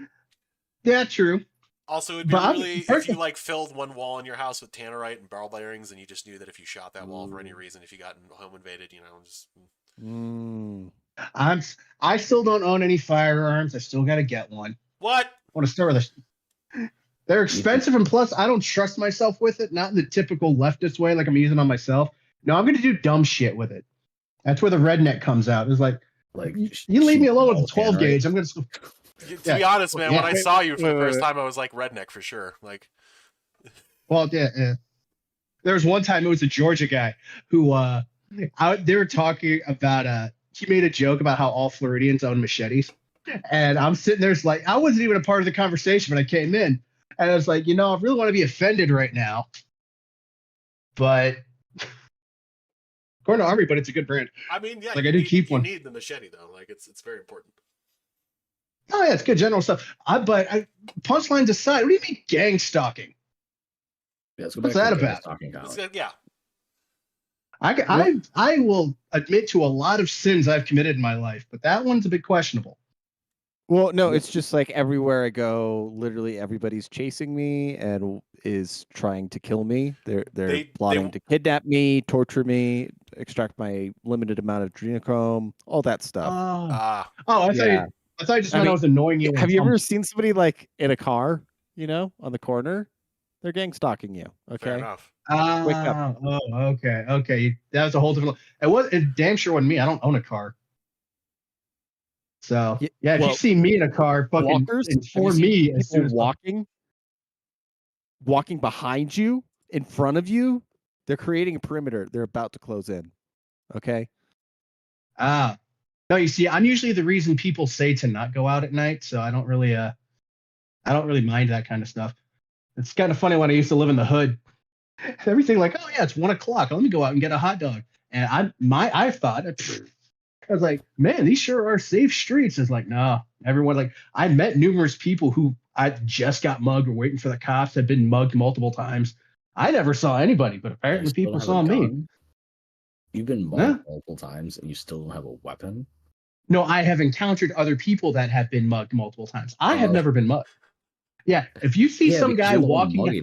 Speaker 5: yeah, true.
Speaker 1: Also, it'd be
Speaker 5: But I'm-
Speaker 1: really if you like filled one wall in your house with tannerite and barrel bearings, and you just knew that if you shot that wall for any reason, if you got home invaded, just
Speaker 3: Mm.
Speaker 5: I still don't own any firearms. I still got to get one.
Speaker 1: what?
Speaker 5: I want to start with a. They're expensive, and plus, I don't trust myself with it. Not in the typical leftist way, like I'm using on myself. No, I'm going to do dumb shit with it. That's where the redneck comes out. It's like you leave me alone with the 12 gauge. I'm going to.
Speaker 1: To be honest, man, when I
Speaker 5: Yeah.
Speaker 1: saw you for the
Speaker 3: Wait,
Speaker 1: first
Speaker 3: wait.
Speaker 1: time, I was like redneck for sure. Like,
Speaker 5: Well, yeah. There was one time it was a Georgia guy who they were talking about he made a joke about how all Floridians own machetes. And I'm sitting there, it's like I wasn't even a part of the conversation when I came in. And I was like, I really want to be offended right now. But according to Army, but it's a good brand.
Speaker 1: I mean, yeah,
Speaker 5: Like,
Speaker 1: you
Speaker 5: I do
Speaker 1: need,
Speaker 5: keep
Speaker 1: you
Speaker 5: one.
Speaker 1: need the machete though. Like, it's very important.
Speaker 5: Oh yeah, it's good general stuff. Punchlines aside, what do you mean gang stalking?
Speaker 2: Yeah, let's go
Speaker 5: What's
Speaker 2: back to
Speaker 5: that
Speaker 2: the
Speaker 5: about?
Speaker 2: talking
Speaker 1: It's
Speaker 2: comment.
Speaker 1: good, yeah.
Speaker 5: I will admit to a lot of sins I've committed in my life, but that one's a bit questionable.
Speaker 3: Well, no, it's just like everywhere I go, literally everybody's chasing me and is trying to kill me. They're plotting to kidnap me, torture me, extract my limited amount of adrenochrome, all that stuff.
Speaker 5: I thought
Speaker 3: Yeah.
Speaker 5: I thought you just meant I was annoying you.
Speaker 3: Have you ever seen somebody like in a car, on the corner? They're gang stalking you. Okay.
Speaker 1: Fair enough.
Speaker 3: Wake up.
Speaker 5: Oh, okay. That was a whole different. It damn sure wasn't me. I don't own a car. So yeah, if you see me in a car, fucking
Speaker 3: walkers,
Speaker 5: inform me as soon as
Speaker 3: walking behind you, in front of you. They're creating a perimeter. They're about to close in. Okay.
Speaker 5: No, you see, I'm usually the reason people say to not go out at night, so I don't really mind that kind of stuff. It's kind of funny when I used to live in the hood. Everything like, oh yeah, it's 1 o'clock. Let me go out and get a hot dog. And I thought, I was like, man, these sure are safe streets. It's like, no, everyone like I met numerous people who I just got mugged or waiting for the cops, had been mugged multiple times. I never saw anybody, but apparently people saw me.
Speaker 2: You've been mugged multiple times and you still don't have a weapon?
Speaker 5: No, I have encountered other people that have been mugged multiple times. I have never been mugged. Yeah, if you see some guy walking,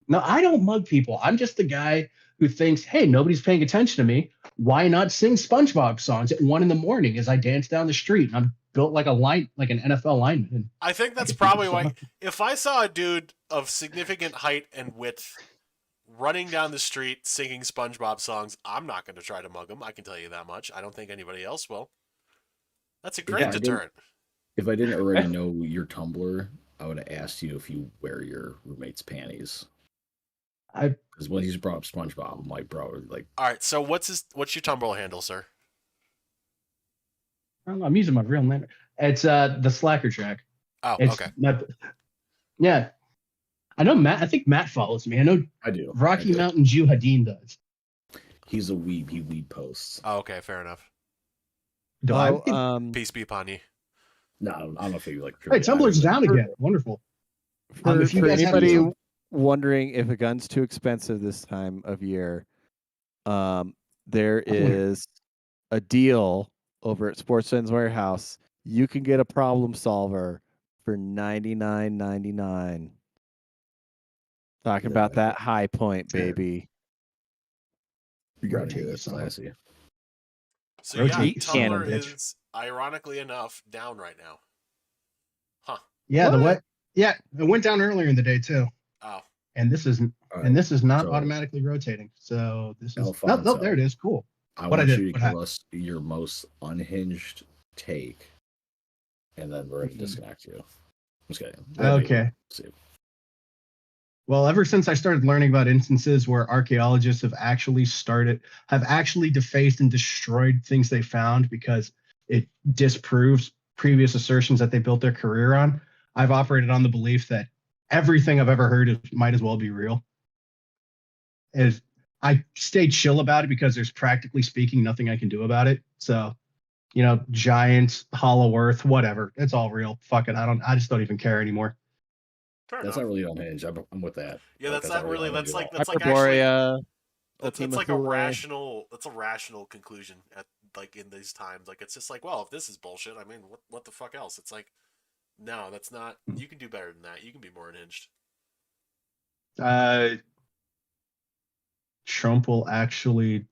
Speaker 5: no, I don't mug people. I'm just the guy who thinks, hey, nobody's paying attention to me. Why not sing SpongeBob songs at 1 a.m. as I dance down the street? And I'm built like an NFL lineman.
Speaker 1: I think that's probably why. If I saw a dude of significant height and width running down the street singing SpongeBob songs, I'm not going to try to mug him. I can tell you that much. I don't think anybody else will. That's a great deterrent.
Speaker 2: If I didn't already know your Tumblr, I would have asked you if you wear your roommate's panties. Because when he's brought up SpongeBob, I'm like, bro, like.
Speaker 1: All right, so what's your Tumblr handle, sir?
Speaker 5: I'm using my real name. It's the Slacker Track.
Speaker 1: Oh, okay.
Speaker 5: Yeah. I know Matt. I think Matt follows me.
Speaker 2: I do.
Speaker 5: Rocky Mountain Jew Hadeen does.
Speaker 2: He's a weeb. He weeb posts.
Speaker 1: Oh, okay, fair enough.
Speaker 3: Peace
Speaker 1: be upon you.
Speaker 2: No, I don't know if you like.
Speaker 5: Hey, Tumblr's down again. Wonderful.
Speaker 3: For anybody wondering if a gun's too expensive this time of year, there is a deal over at Sportsman's Warehouse. You can get a problem solver for $99.99. Talking about that high point, baby.
Speaker 2: You gotta hear this, classy.
Speaker 1: So yeah, Tumblr is ironically enough down right now. Huh?
Speaker 5: Yeah, it went down earlier in the day too.
Speaker 1: Oh.
Speaker 5: And this is not automatically rotating. So this is no, there it is. Cool.
Speaker 2: I want you to give us your most unhinged take, and then we're gonna disconnect you. I'm just kidding.
Speaker 5: Okay. Well, ever since I started learning about instances where archaeologists have actually defaced and destroyed things they found because it disproves previous assertions that they built their career on, I've operated on the belief that everything I've ever heard might as well be real. I stay chill about it because there's practically speaking nothing I can do about it. So, giants, Hollow Earth, whatever, it's all real. Fuck it, I just don't even care anymore.
Speaker 2: That's not really unhinged. I'm with that.
Speaker 1: Yeah, that's not really. That's like
Speaker 3: Hyperborea.
Speaker 1: That's like a rational. That's a rational conclusion at in these times. Like it's just like, well, if this is bullshit, I mean, what the fuck else? It's like, no, that's not. You can do better than that. You can be more unhinged.
Speaker 5: Trump will actually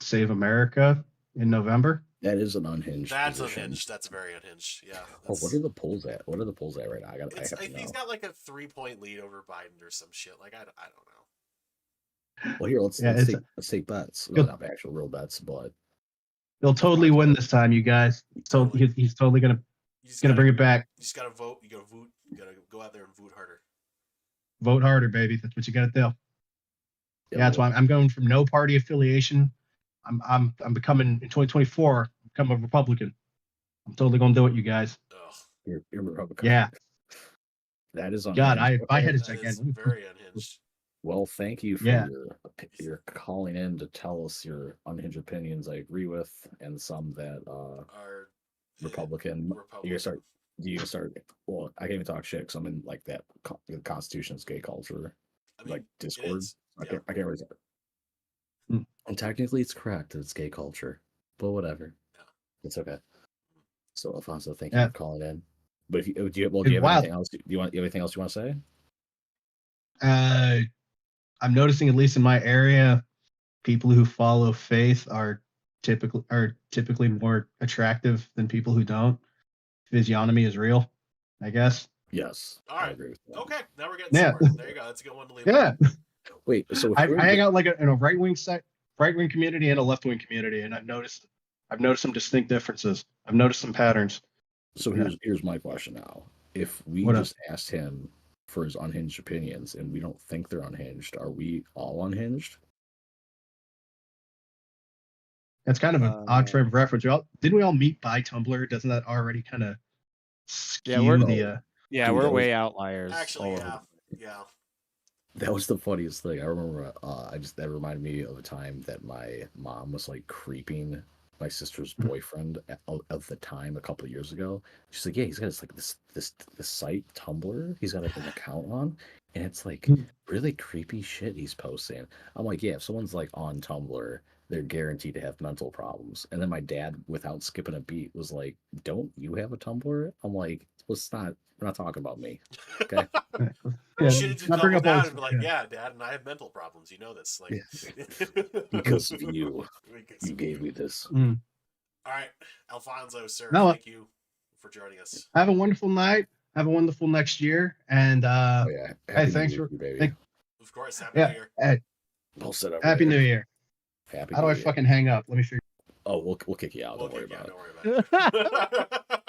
Speaker 5: save America in November.
Speaker 2: That is an unhinged.
Speaker 1: That's
Speaker 2: position.
Speaker 1: Unhinged. That's very unhinged. Yeah.
Speaker 2: What are the polls at? What are the polls at right now? I
Speaker 1: think he's got like a 3-point lead over Biden or some shit. Like I don't know.
Speaker 2: Well, here let's take bets. Well, not actual real bets, but
Speaker 5: he'll totally win this time, you guys. So he's totally gonna bring it back.
Speaker 1: You just gotta vote. You gotta vote. You gotta go out there and vote harder.
Speaker 5: Vote harder, baby. That's what you gotta do. Yeah, that's why I'm going from no party affiliation. I'm becoming in 2024. Become a Republican. I'm totally gonna do it, you guys.
Speaker 2: You're a Republican.
Speaker 5: Yeah.
Speaker 2: That is unhinged.
Speaker 5: God, my head is gigantic.
Speaker 1: Very unhinged.
Speaker 2: Well, thank you for your calling in to tell us your unhinged opinions. I agree with, and some that are Republican. You start. Well, I can't even talk shit because I'm in like that the Constitution's gay culture, like Discord. I can't really. And technically, it's correct. It's gay culture, but whatever.
Speaker 1: Yeah.
Speaker 2: It's okay. So, Alfonso, thank you
Speaker 5: Yeah.
Speaker 2: for calling in. But if you do you
Speaker 5: It's
Speaker 2: have
Speaker 5: wild.
Speaker 2: anything else? Do you have anything else you want to say?
Speaker 5: I'm noticing, at least in my area, people who follow faith are typically more attractive than people who don't. Physiognomy is real, I guess.
Speaker 2: Yes,
Speaker 1: All
Speaker 2: I
Speaker 1: right.
Speaker 2: agree with that.
Speaker 1: Okay, now we're getting
Speaker 5: Yeah.
Speaker 1: somewhere. There you go. That's a good one to leave.
Speaker 5: Yeah.
Speaker 1: On.
Speaker 2: Wait, so if
Speaker 5: I
Speaker 2: we're
Speaker 5: hang out like in a right wing community and a left wing community, and I've noticed some distinct differences. I've noticed some patterns.
Speaker 2: so here's my question now. If we
Speaker 5: What up?
Speaker 2: just asked him for his unhinged opinions and we don't think they're unhinged, are we all unhinged?
Speaker 5: That's kind of an odd frame of reference. Didn't we all meet by Tumblr? Doesn't that already kind of
Speaker 3: Yeah, we're
Speaker 5: skew the?
Speaker 3: yeah,
Speaker 2: Dude,
Speaker 3: we're
Speaker 2: that was-
Speaker 3: way outliers.
Speaker 1: Actually,
Speaker 3: all
Speaker 1: yeah,
Speaker 3: over.
Speaker 1: yeah.
Speaker 2: That was the funniest thing. I remember that reminded me of a time that my mom was like creeping my sister's boyfriend of the time a couple of years ago. She's like, yeah, he's got this site Tumblr. He's got like an account on, and it's like really creepy shit he's posting. I'm like, yeah, if someone's like on Tumblr, they're guaranteed to have mental problems. And then my dad, without skipping a beat, was like, don't you have a Tumblr? I'm like, we're not talking about me. Okay.
Speaker 1: You should have just
Speaker 5: not bring
Speaker 1: doubled
Speaker 5: up all
Speaker 1: down
Speaker 5: this-
Speaker 1: and be like, yeah, Dad, and I have mental problems. You know this. Like,
Speaker 2: Because of you.
Speaker 1: Because
Speaker 2: You
Speaker 1: of
Speaker 2: gave me this.
Speaker 5: Mm.
Speaker 1: All right, Alfonso, sir,
Speaker 5: No,
Speaker 1: thank you for joining us.
Speaker 5: Have a wonderful night. Have a wonderful next year. And
Speaker 2: Oh yeah.
Speaker 5: hey, thanks
Speaker 2: New Year,
Speaker 5: for
Speaker 2: baby.
Speaker 1: Of course, happy New
Speaker 5: yeah.
Speaker 1: Year.
Speaker 5: Hey,
Speaker 2: Well said over
Speaker 5: happy
Speaker 2: there.
Speaker 5: New Year.
Speaker 2: Happy
Speaker 5: How do
Speaker 2: New
Speaker 5: I
Speaker 2: Year.
Speaker 5: fucking hang up? Let me figure.
Speaker 2: Oh, we'll kick you out.
Speaker 1: We'll
Speaker 2: Don't worry
Speaker 1: kick you
Speaker 2: about
Speaker 1: out,
Speaker 2: it.
Speaker 1: Don't worry about it.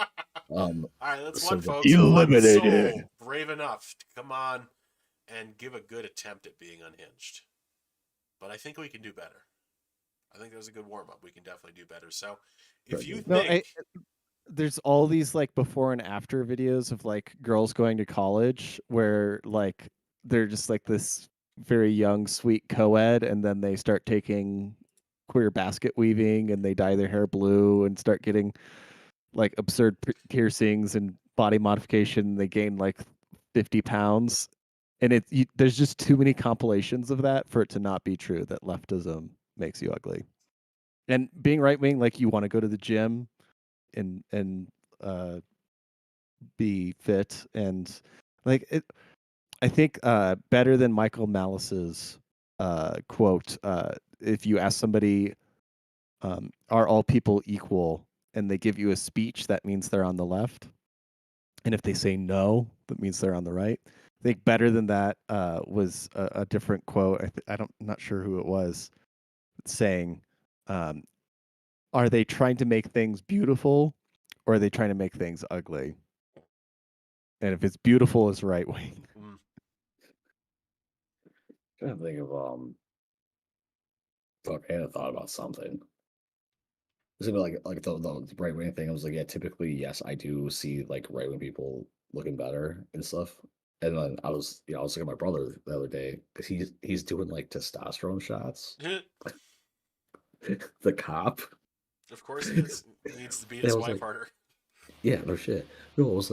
Speaker 1: All right, that's
Speaker 2: so
Speaker 1: one, folks.
Speaker 3: Eliminated.
Speaker 1: One soul brave enough to come on and give a good attempt at being unhinged. But I think we can do better. I think that was a good warm up. We can definitely do better. So, if you
Speaker 3: No,
Speaker 1: think,
Speaker 3: there's all these like before and after videos of like girls going to college where like they're just like this very young sweet co-ed, and then they start taking queer basket weaving and they dye their hair blue and start getting like absurd piercings and body modification, they gain like 50 pounds, and there's just too many compilations of that for it to not be true that leftism makes you ugly. And being right wing, like you want to go to the gym and be fit, and like it, I think better than Michael Malice's quote, if you ask somebody, are all people equal, and they give you a speech, that means they're on the left, and if they say no, that means they're on the right. I think better than that was a different quote. I'm not sure who it was saying, um, are they trying to make things beautiful, or are they trying to make things ugly? And if it's beautiful, it's right wing.
Speaker 2: Trying to think of fuck, I had thought about something. It's gonna be like the right wing thing. I was like, yeah, typically, yes, I do see like right wing people looking better and stuff. And then I was looking at my brother the other day because he's doing like testosterone shots. The cop.
Speaker 1: of course, he is. He needs to beat
Speaker 2: And
Speaker 1: his
Speaker 2: I was
Speaker 1: wife
Speaker 2: like,
Speaker 1: harder.
Speaker 2: yeah, no shit. No, I was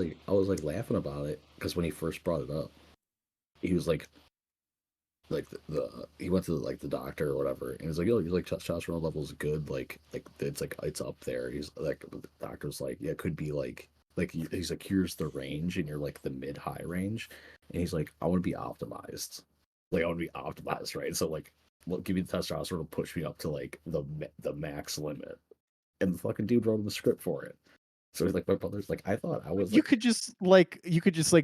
Speaker 2: like laughing about it because when he first brought it up, he was like he went to like the doctor or whatever, and he's like, "Yo, your like testosterone level's good, like it's up there." He's like, the doctor's like, "Yeah, it could be like he's like, here's the range, and you're like the mid high range," and he's like, "I want to be optimized, like I want to be optimized, right? So like, well, give me the testosterone to push me up to like the max limit," and the fucking dude wrote him the script for it. So he's like, my brother's like, I thought I was.
Speaker 3: You could just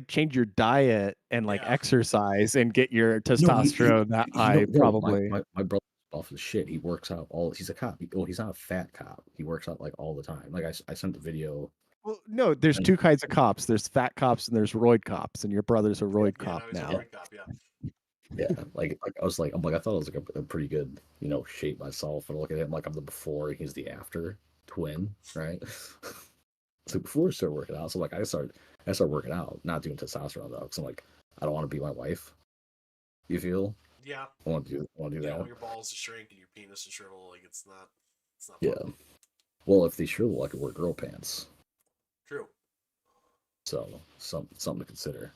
Speaker 3: change your diet and like
Speaker 1: Yeah.
Speaker 3: exercise and get your testosterone that high, probably.
Speaker 2: My brother's off his shit. He works out he's a cop. Well, he's not a fat cop. He works out like all the time. Like I sent the video.
Speaker 3: Well, no, there's two kinds of cops. There's fat cops and there's roid cops, and your brother's a roid cop
Speaker 1: he's
Speaker 3: now.
Speaker 1: a roid cop, yeah.
Speaker 2: Yeah, like I was like, I thought I was like a pretty good, shape myself. And I look at him like I'm the before, and he's the after twin, right? So before I started working out, so like I started working out, not doing testosterone though, because I'm like, I don't want to be my wife. You feel?
Speaker 1: Yeah.
Speaker 2: I want to do that.
Speaker 1: Want your balls to shrink and your penis to shrivel, like it's not fun.
Speaker 2: Yeah. Well, if they shrivel, I could wear girl pants.
Speaker 1: True.
Speaker 2: So something to consider.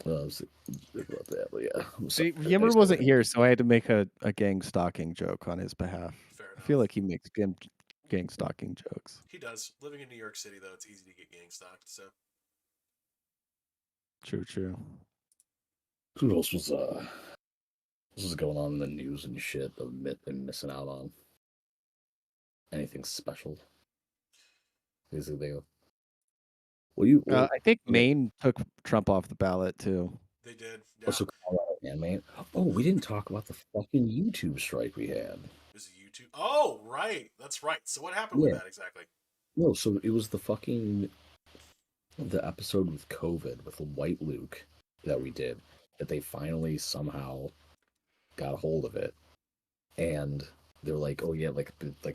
Speaker 2: About that, but yeah.
Speaker 3: See, Yimmer wasn't here, so I had to make a gang stalking joke on his behalf.
Speaker 1: Fair
Speaker 3: I feel
Speaker 1: enough.
Speaker 3: like he makes gang stalking jokes.
Speaker 1: He does. Living in New York City, though, it's easy to get gang stalked. So
Speaker 3: True.
Speaker 2: Who else was this is going on in the news and shit that I'm missing out on? Anything special? Is it they?
Speaker 3: I think
Speaker 2: okay.
Speaker 3: Maine took Trump off the ballot too.
Speaker 1: they did. Yeah.
Speaker 2: Also, Colorado, man. Oh, we didn't talk about the fucking YouTube strike we had.
Speaker 1: It was a YouTube. Oh, right. That's right. So what happened with that exactly?
Speaker 2: No, so it was the episode with COVID with the White Luke that we did, that they finally somehow got a hold of it, and they're like, oh yeah, like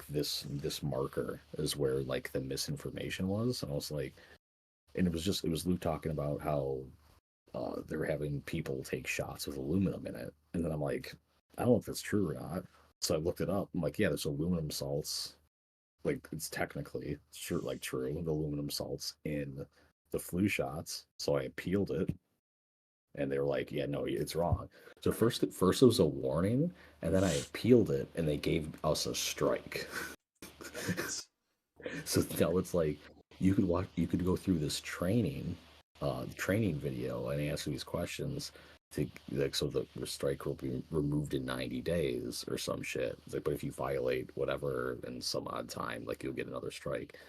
Speaker 2: this marker is where like the misinformation was, and I was like, and it was Luke talking about how they were having people take shots with aluminum in it, and then I'm like, I don't know if that's true or not, so I looked it up. I'm like, yeah, there's aluminum salts, like it's technically true, the aluminum salts in the flu shots. So I appealed it, and they were like, yeah, no, it's wrong. So first it was a warning, and then I appealed it, and they gave us a strike. So now it's like you could go through this training video and answer these questions to like, so the strike will be removed in 90 days or some shit. It's like, but if you violate whatever in some odd time, like you'll get another strike.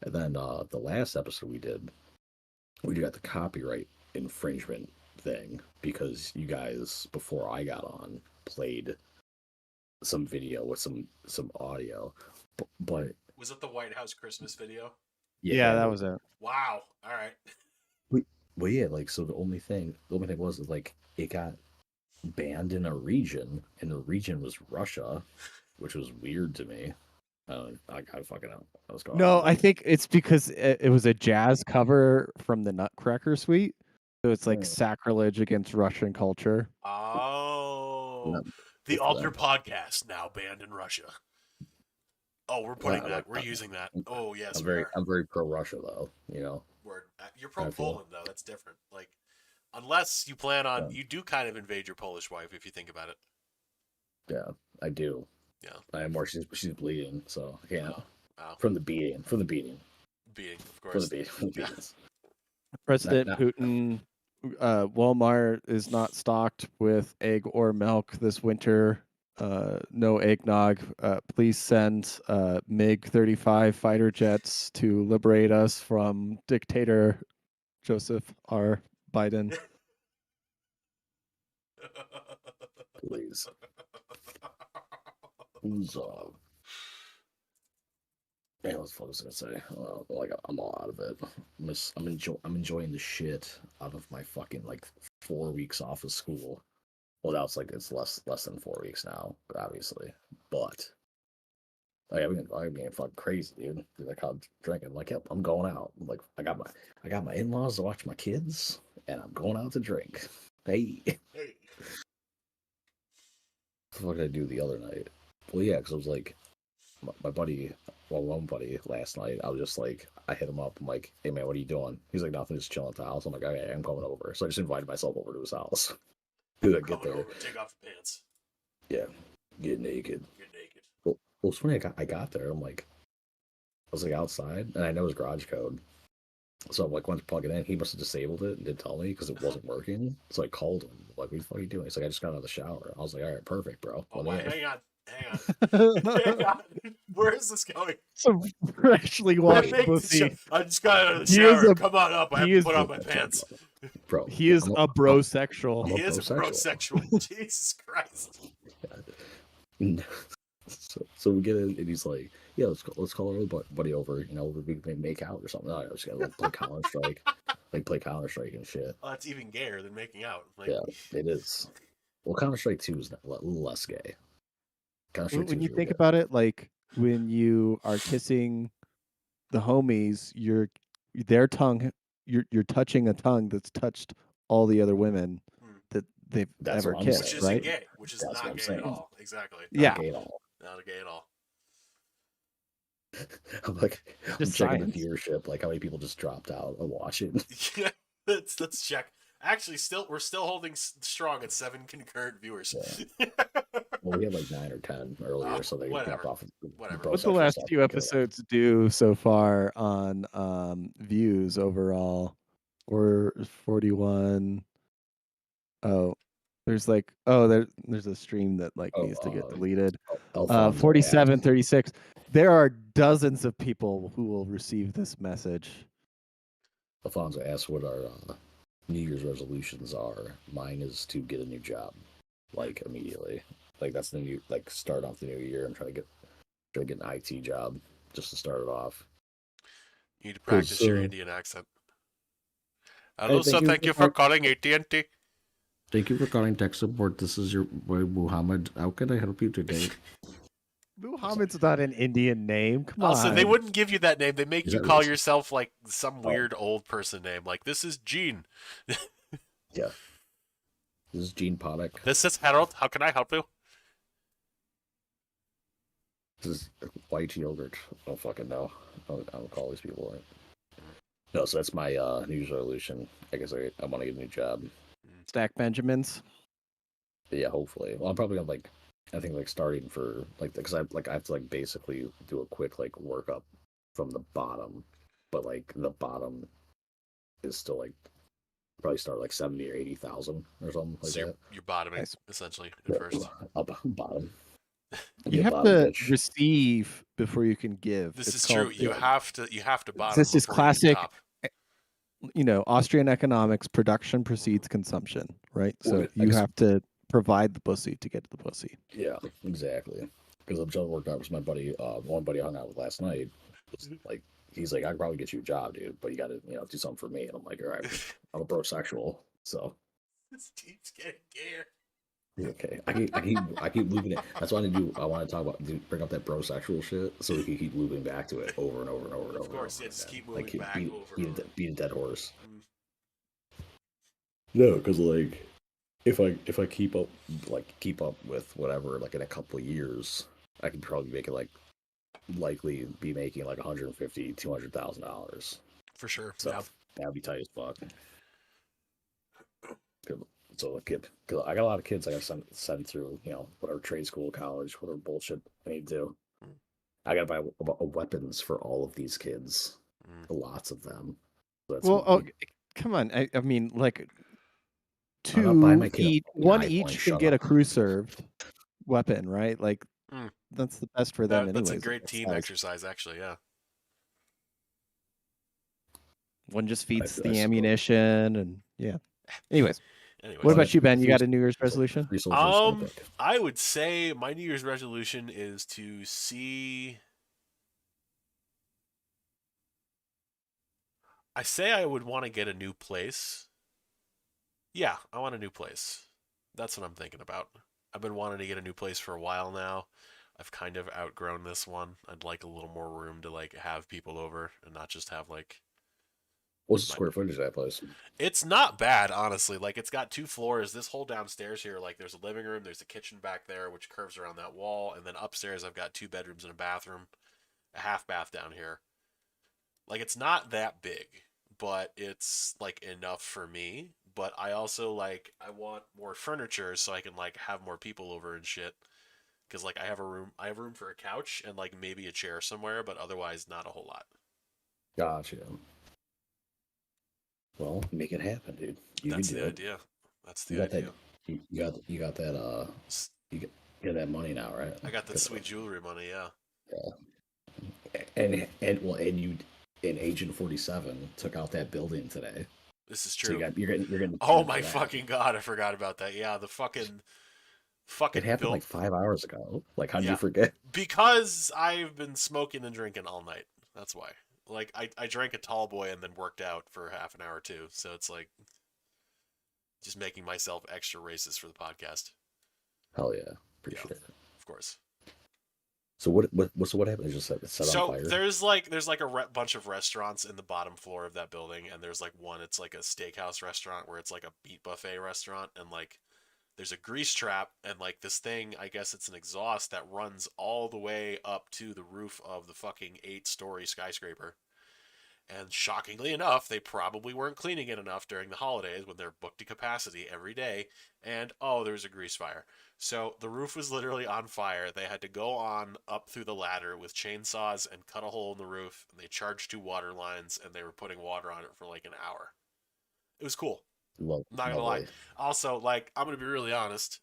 Speaker 2: And then the last episode we got the copyright infringement thing because you guys, before I got on, played some video with some audio, but
Speaker 1: Was it the White House Christmas video?
Speaker 3: Yeah, that was it.
Speaker 1: Wow. All right.
Speaker 2: Well, yeah, like, so the only thing was like it got banned in a region, and the region was Russia, which was weird to me. I fucking know what's going on.
Speaker 3: No, I think it's because it was a jazz cover from the Nutcracker Suite, so it's like sacrilege against Russian culture.
Speaker 1: Oh, the Alter podcast now banned in Russia. Oh, we're putting that. We're using that. Oh, yes,
Speaker 2: I'm very pro Russia though. You know.
Speaker 1: Word. You're pro Poland though. That's different. Like, unless you plan on, you do kind of invade your Polish wife if you think about it.
Speaker 2: Yeah, I do.
Speaker 1: Yeah.
Speaker 2: I am more. She's bleeding, so I can't.
Speaker 1: Wow.
Speaker 2: From the beating.
Speaker 1: Beating, of course.
Speaker 2: From the beating.
Speaker 3: President Putin. Walmart is not stocked with egg or milk this winter. No eggnog. Please send MiG-35 fighter jets to liberate us from dictator Joseph R. Biden.
Speaker 2: Please. Man, what was I gonna say? Like, I'm all out of it. I'm enjoying the shit out of my fucking like 4 weeks off of school. Well, now it's less than 4 weeks now, obviously. But like, I'm being fucking crazy, dude. Like, I'm drinking. Like, yep, I'm going out. Like, I got my in-laws to watch my kids, and I'm going out to drink. Hey. What did I do the other night? Well, yeah, because I was like, my buddy, one buddy last night, I was just like, I hit him up. I'm like, hey man, what are you doing? He's like, nothing, just chilling at the house. I'm like, okay, I'm coming over. So I just invited myself over to his house. Dude, I get there.
Speaker 1: Over, take off the pants.
Speaker 2: Yeah, get naked. Well, it's funny. I got there. I was like outside, and I know his garage code. So I'm like, went to plug it in. He must have disabled it and didn't tell me because it wasn't working. So I called him. Like, what the fuck are you doing? He's like, I just got out of the shower. I was like, all right, perfect, bro.
Speaker 1: Oh, wait, hang on. Hang on. Where is this going?
Speaker 3: Some freshly washed pussy.
Speaker 1: I just got out of the shower. Come on up. I have to put on my pants.
Speaker 2: Bro,
Speaker 3: he is a brosexual.
Speaker 1: He is a brosexual. Jesus Christ.
Speaker 2: So we get in, and he's like, yeah, let's call our other buddy over. You know, we can make out or something. No, I just gotta play Counter Strike, play Counter Strike and shit.
Speaker 1: Oh, that's even gayer than making out. Like...
Speaker 2: Yeah, it is. Well, Counter Strike 2 is a little less gay.
Speaker 3: When you think about it, like when you are kissing the homies, their tongue, you're touching a tongue that's touched all the other women that they've ever kissed,
Speaker 1: which
Speaker 3: right?
Speaker 1: Gay, which is not gay at all. Exactly.
Speaker 3: Not
Speaker 2: gay at all.
Speaker 1: Not gay at all.
Speaker 2: I'm checking the viewership, like how many people just dropped out of watching.
Speaker 1: Yeah, let's check. Actually, we're still holding strong at 7 concurrent viewers.
Speaker 2: Yeah. Well, we had like 9 or 10 earlier, so they dropped off.
Speaker 1: Whatever.
Speaker 3: What's the last few episodes do so far on views overall? Or 41. Oh, there's a stream that needs to get deleted. 47, 36. There are dozens of people who will receive this message.
Speaker 2: Alfonso asked what our New Year's resolutions are. Mine is to get a new job, like immediately. Like that's the new, like start off the new year and try to get an IT job just to start it off.
Speaker 1: You need to practice your Indian accent. Hello, sir. Thank you for calling AT&T.
Speaker 2: Thank you for calling tech support. This is your boy Muhammad. How can I help you today?
Speaker 3: Muhammad's not an Indian name. Come on.
Speaker 1: Also, they wouldn't give you that name. They make you call yourself like some weird old person name. Like, this is Gene.
Speaker 2: Yeah. This is Gene Pollack.
Speaker 1: This is Harold. How can I help you?
Speaker 2: This is white yogurt. I don't fucking know. I don't call these people that. No, so that's my New Year's resolution. I guess I want to get a new job.
Speaker 3: Stack Benjamins.
Speaker 2: Yeah, hopefully. Well, I'm probably gonna I think starting for because I have to basically do a quick workup from the bottom, but the bottom is still probably start 70 or 80,000 or something like that.
Speaker 1: You're bottoming essentially at first.
Speaker 2: Bottom.
Speaker 3: You have to receive before you can give.
Speaker 1: This is true. You have to bottom.
Speaker 3: This is classic. Austrian economics: production precedes consumption, right? So you have to provide the pussy to get to the pussy.
Speaker 2: Yeah, exactly. Because I'm trying to work out with my buddy. One buddy I hung out with last night. He's like, I can probably get you a job, dude, but you got to do something for me. And I'm like, all right, I'm a brosexual, so.
Speaker 1: This keeps getting gayer.
Speaker 2: Okay, I keep looping it. That's why I want to talk about bring up that brosexual shit, so we can keep looping back to it over and over and over and over.
Speaker 1: Of course, yeah, just keep moving back
Speaker 2: beat a dead horse. No, because if I keep up with whatever in a couple of years, I could probably make it likely be making $150,000-$200,000
Speaker 1: for sure.
Speaker 2: So that'd be tight as fuck. So because I got a lot of kids I got to send through, whatever trade school, college, whatever bullshit I need to do. I got to buy weapons for all of these kids, lots of them. So
Speaker 3: come on! I mean, one each can get a crew served weapon, right? That's the best for them.
Speaker 1: That's a great team exercise, actually. Yeah.
Speaker 3: One just feeds the ammunition, and yeah. Anyways. What about you, Ben? You got a New Year's resolution?
Speaker 1: I would say my New Year's resolution is to see. I say I would want to get a new place. Yeah, I want a new place. That's what I'm thinking about. I've been wanting to get a new place for a while now. I've kind of outgrown this one. I'd like a little more room to have people over and not just have
Speaker 2: What's the square footage of that place?
Speaker 1: It's not bad, honestly. It's got 2 floors. This whole downstairs here, there's a living room, there's a kitchen back there, which curves around that wall, and then upstairs I've got 2 bedrooms and a bathroom, a half bath down here. It's not that big, but it's enough for me. But I also I want more furniture so I can have more people over and shit. Because I have room for a couch and maybe a chair somewhere, but otherwise not a whole lot.
Speaker 2: Gotcha. Well, make it happen, dude.
Speaker 1: That's the idea. That's the idea.
Speaker 2: You got that you get that money now, right?
Speaker 1: I got that sweet jewelry money, yeah.
Speaker 2: Yeah. And you in Agent 47 took out that building today.
Speaker 1: This is true.
Speaker 2: So you're getting
Speaker 1: oh my fucking god, I forgot about that. Yeah, the fucking
Speaker 2: it happened 5 hours ago. How'd you forget?
Speaker 1: Because I've been smoking and drinking all night. That's why. I drank a tall boy and then worked out for half an hour too. So it's just making myself extra racist for the podcast.
Speaker 2: Hell yeah. Appreciate it.
Speaker 1: Of course.
Speaker 2: So what happened? It just set on fire?
Speaker 1: There's a bunch of restaurants in the bottom floor of that building, and there's one, it's a steakhouse restaurant where it's a meat buffet restaurant, and there's a grease trap, and this thing, I guess it's an exhaust that runs all the way up to the roof of the fucking 8-story skyscraper. And shockingly enough, they probably weren't cleaning it enough during the holidays when they're booked to capacity every day. And there was a grease fire. So the roof was literally on fire. They had to go on up through the ladder with chainsaws and cut a hole in the roof. And they charged 2 water lines, and they were putting water on it for like an hour. It was cool. I'm not gonna lie. Also, like, I'm gonna be really honest.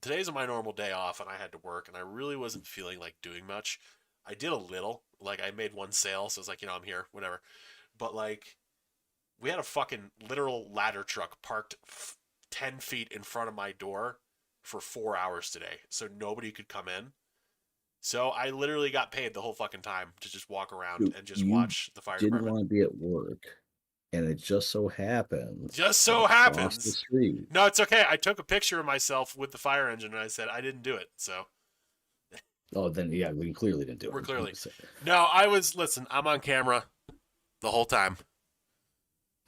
Speaker 1: Today's my normal day off, and I had to work, and I really wasn't feeling like doing much. I did a little. Like, I made one sale, so it's like, I'm here, whatever. But like, we had a fucking literal ladder truck parked 10 feet in front of my door for 4 hours today, so nobody could come in. So I literally got paid the whole fucking time to just walk around and just watch the fire
Speaker 2: department.
Speaker 1: Didn't
Speaker 2: want to be at work, and it just so happens.
Speaker 1: Across
Speaker 2: the street.
Speaker 1: No, it's okay. I took a picture of myself with the fire engine, and I said I didn't do it. So.
Speaker 2: Oh, then yeah, we clearly didn't do it.
Speaker 1: We're clearly. No, I was. Listen, I'm on camera the whole time.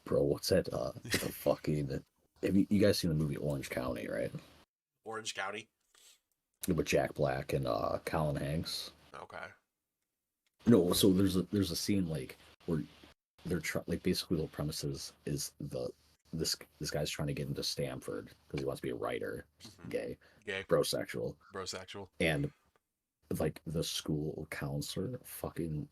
Speaker 2: Bro, what's that? The fucking. Have you guys seen the movie Orange County, right?
Speaker 1: Orange County.
Speaker 2: With Jack Black and Colin Hanks.
Speaker 1: Okay.
Speaker 2: No, so there's a scene like where they're like basically the premise is this guy's trying to get into Stanford because he wants to be a writer, gay, brosexual, and like the school counselor fucking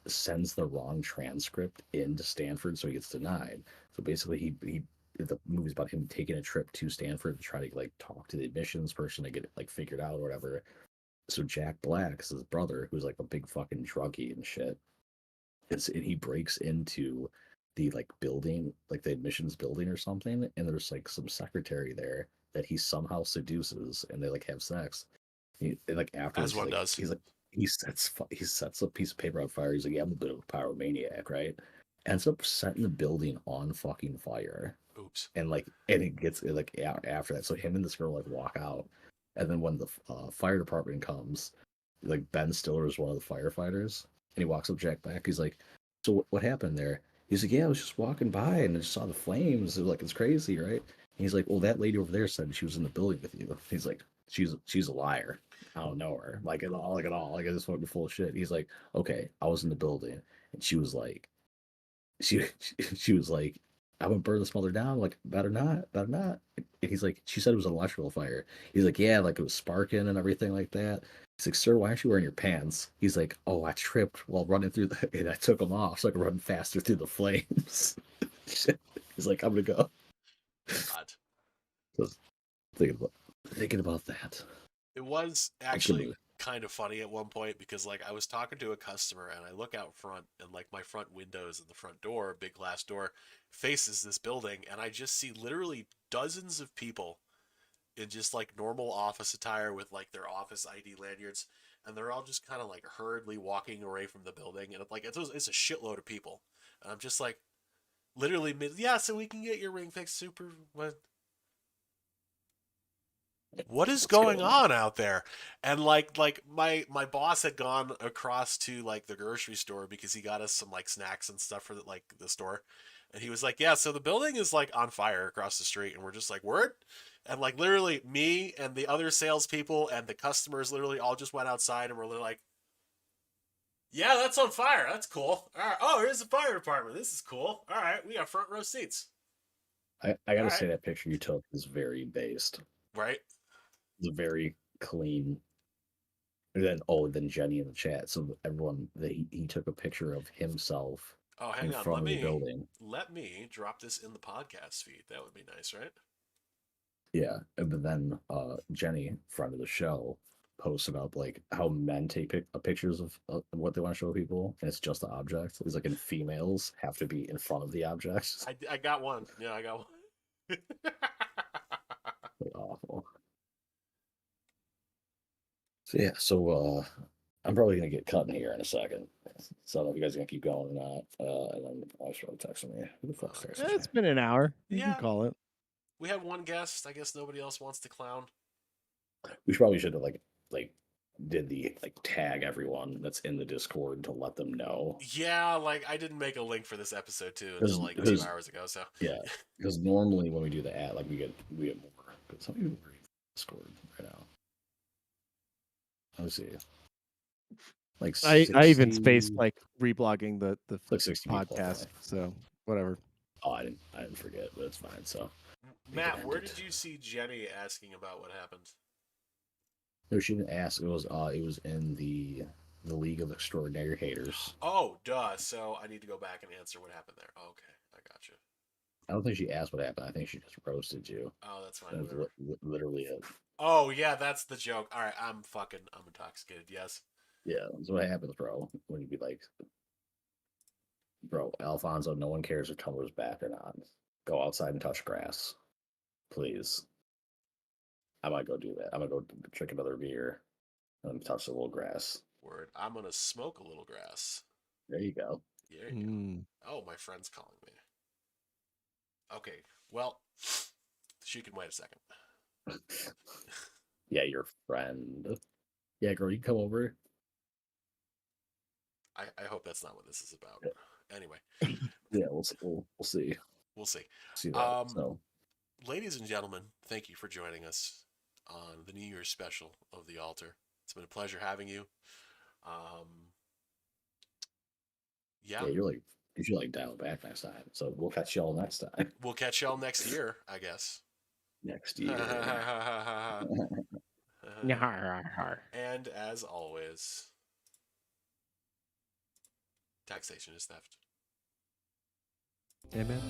Speaker 2: sends the wrong transcript into Stanford, so he gets denied. So basically, he the movie's about him taking a trip to Stanford to try to like talk to the admissions person to get it like figured out or whatever. So Jack Black is his brother, who's like a big fucking druggie and shit. And he breaks into the like building, like the admissions building or something, and there's like some secretary there that he somehow seduces, and they like have sex. And like after,
Speaker 1: as one does,
Speaker 2: he's like he sets a piece of paper on fire. He's like, yeah, I'm a bit of a pyromaniac, right? Ends up setting the building on fucking fire.
Speaker 1: Oops.
Speaker 2: And it gets like after that, so him and this girl like walk out, and then when the fire department comes, like Ben Stiller is one of the firefighters, and he walks up Jack Black. He's like, so what happened there? He's like, yeah, I was just walking by and I just saw the flames. It was like, it's crazy, right? And he's like, well, that lady over there said she was in the building with you. He's like, she's a liar. I don't know her, like at all. Like I just fucking full of shit. He's like, okay, I was in the building, and she was like, she was like, I'm gonna burn this mother down. Like, better not. And he's like, she said it was an electrical fire. He's like, yeah, like it was sparking and everything like that. He's like, sir, why aren't you wearing your pants? He's like, oh, I tripped while running through and I took them off so I could run faster through the flames. He's like, I'm gonna go.
Speaker 1: God.
Speaker 2: So, thinking about that.
Speaker 1: It was actually kind of funny at one point because like I was talking to a customer and I look out front and like my front windows and the front door, big glass door, faces this building, and I just see literally dozens of people in just like normal office attire with like their office ID lanyards, and they're all just kind of like hurriedly walking away from the building, and it's a shitload of people, and I'm just like, literally, yeah, so we can get your ring fixed. Super, what is going on out there? And like my boss had gone across to like the grocery store because he got us some like snacks and stuff for the store, and he was like, yeah, so the building is like on fire across the street, and we're just like, word. And like literally me and the other salespeople and the customers literally all just went outside and were like, yeah, that's on fire. That's cool. All right. Oh, here's the fire department. This is cool. All right, we got front row seats.
Speaker 2: I gotta say that picture you took is very based.
Speaker 1: Right.
Speaker 2: It's very clean. And then Jenny in the chat. So everyone, he took a picture of himself.
Speaker 1: Oh, hang on.
Speaker 2: Front of the building.
Speaker 1: Let me drop this in the podcast feed. That would be nice, right?
Speaker 2: Yeah, but then Jenny, friend of the show, posted up like how men take pictures of what they want to show people, and it's just the object. It's like, and females have to be in front of the objects.
Speaker 1: I got one. Yeah, I got one.
Speaker 2: Awful. So yeah, I'm probably gonna get cut in here in a second. So I don't know if you guys are gonna keep going or not. And then I'll show texting me. Who the fuck's texting?
Speaker 3: It's been an hour. You can call it.
Speaker 1: We have one guest. I guess nobody else wants to clown.
Speaker 2: We probably should have did the tag everyone that's in the Discord to let them know.
Speaker 1: Yeah, like I didn't make a link for this episode too until 2 hours ago. So
Speaker 2: yeah, because normally when we do the ad, we get more. But some people are in Discord right now. Let's see. Like
Speaker 3: I even
Speaker 2: 60
Speaker 3: spaced like reblogging the
Speaker 2: like 60 people.
Speaker 3: podcast.
Speaker 2: Apparently.
Speaker 3: So whatever.
Speaker 2: Oh, I didn't forget, but it's fine. So we
Speaker 1: Matt,
Speaker 2: can
Speaker 1: where
Speaker 2: end it.
Speaker 1: did you see Jenny asking about what happened?
Speaker 2: No, she didn't ask. It was in the League of Extraordinary Haters.
Speaker 1: Oh, duh. So I need to go back and answer what happened there. Okay, I got you.
Speaker 2: I don't think she asked what happened. I think she just roasted you.
Speaker 1: Oh, that's fine.
Speaker 2: That was literally it.
Speaker 1: Oh, yeah, that's the joke. All right, I'm intoxicated. Yes.
Speaker 2: Yeah, that's what happens, bro. When you be like, bro, Alfonso, no one cares if Tumblr's back or not. Go outside and touch grass, please. I might go do that. I'm gonna go drink another beer and touch the little grass.
Speaker 1: Word. I'm gonna smoke a little grass.
Speaker 2: There you go.
Speaker 1: There you go. Oh, my friend's calling me. Okay, well, she can wait a second.
Speaker 2: Yeah, your friend. Yeah, girl, you can come over.
Speaker 1: I hope that's not what this is about.
Speaker 2: Yeah.
Speaker 1: Anyway.
Speaker 2: Yeah, we'll see.
Speaker 1: We'll see.
Speaker 2: See that. So,
Speaker 1: ladies and gentlemen, thank you for joining us on the New Year's special of The Altar. It's been a pleasure having you. Yeah.
Speaker 2: Yeah, you should like dial it back next time. So we'll catch y'all next time.
Speaker 1: We'll catch y'all next year, I guess.
Speaker 2: Next year.
Speaker 1: And as always, taxation is theft.
Speaker 3: Amen.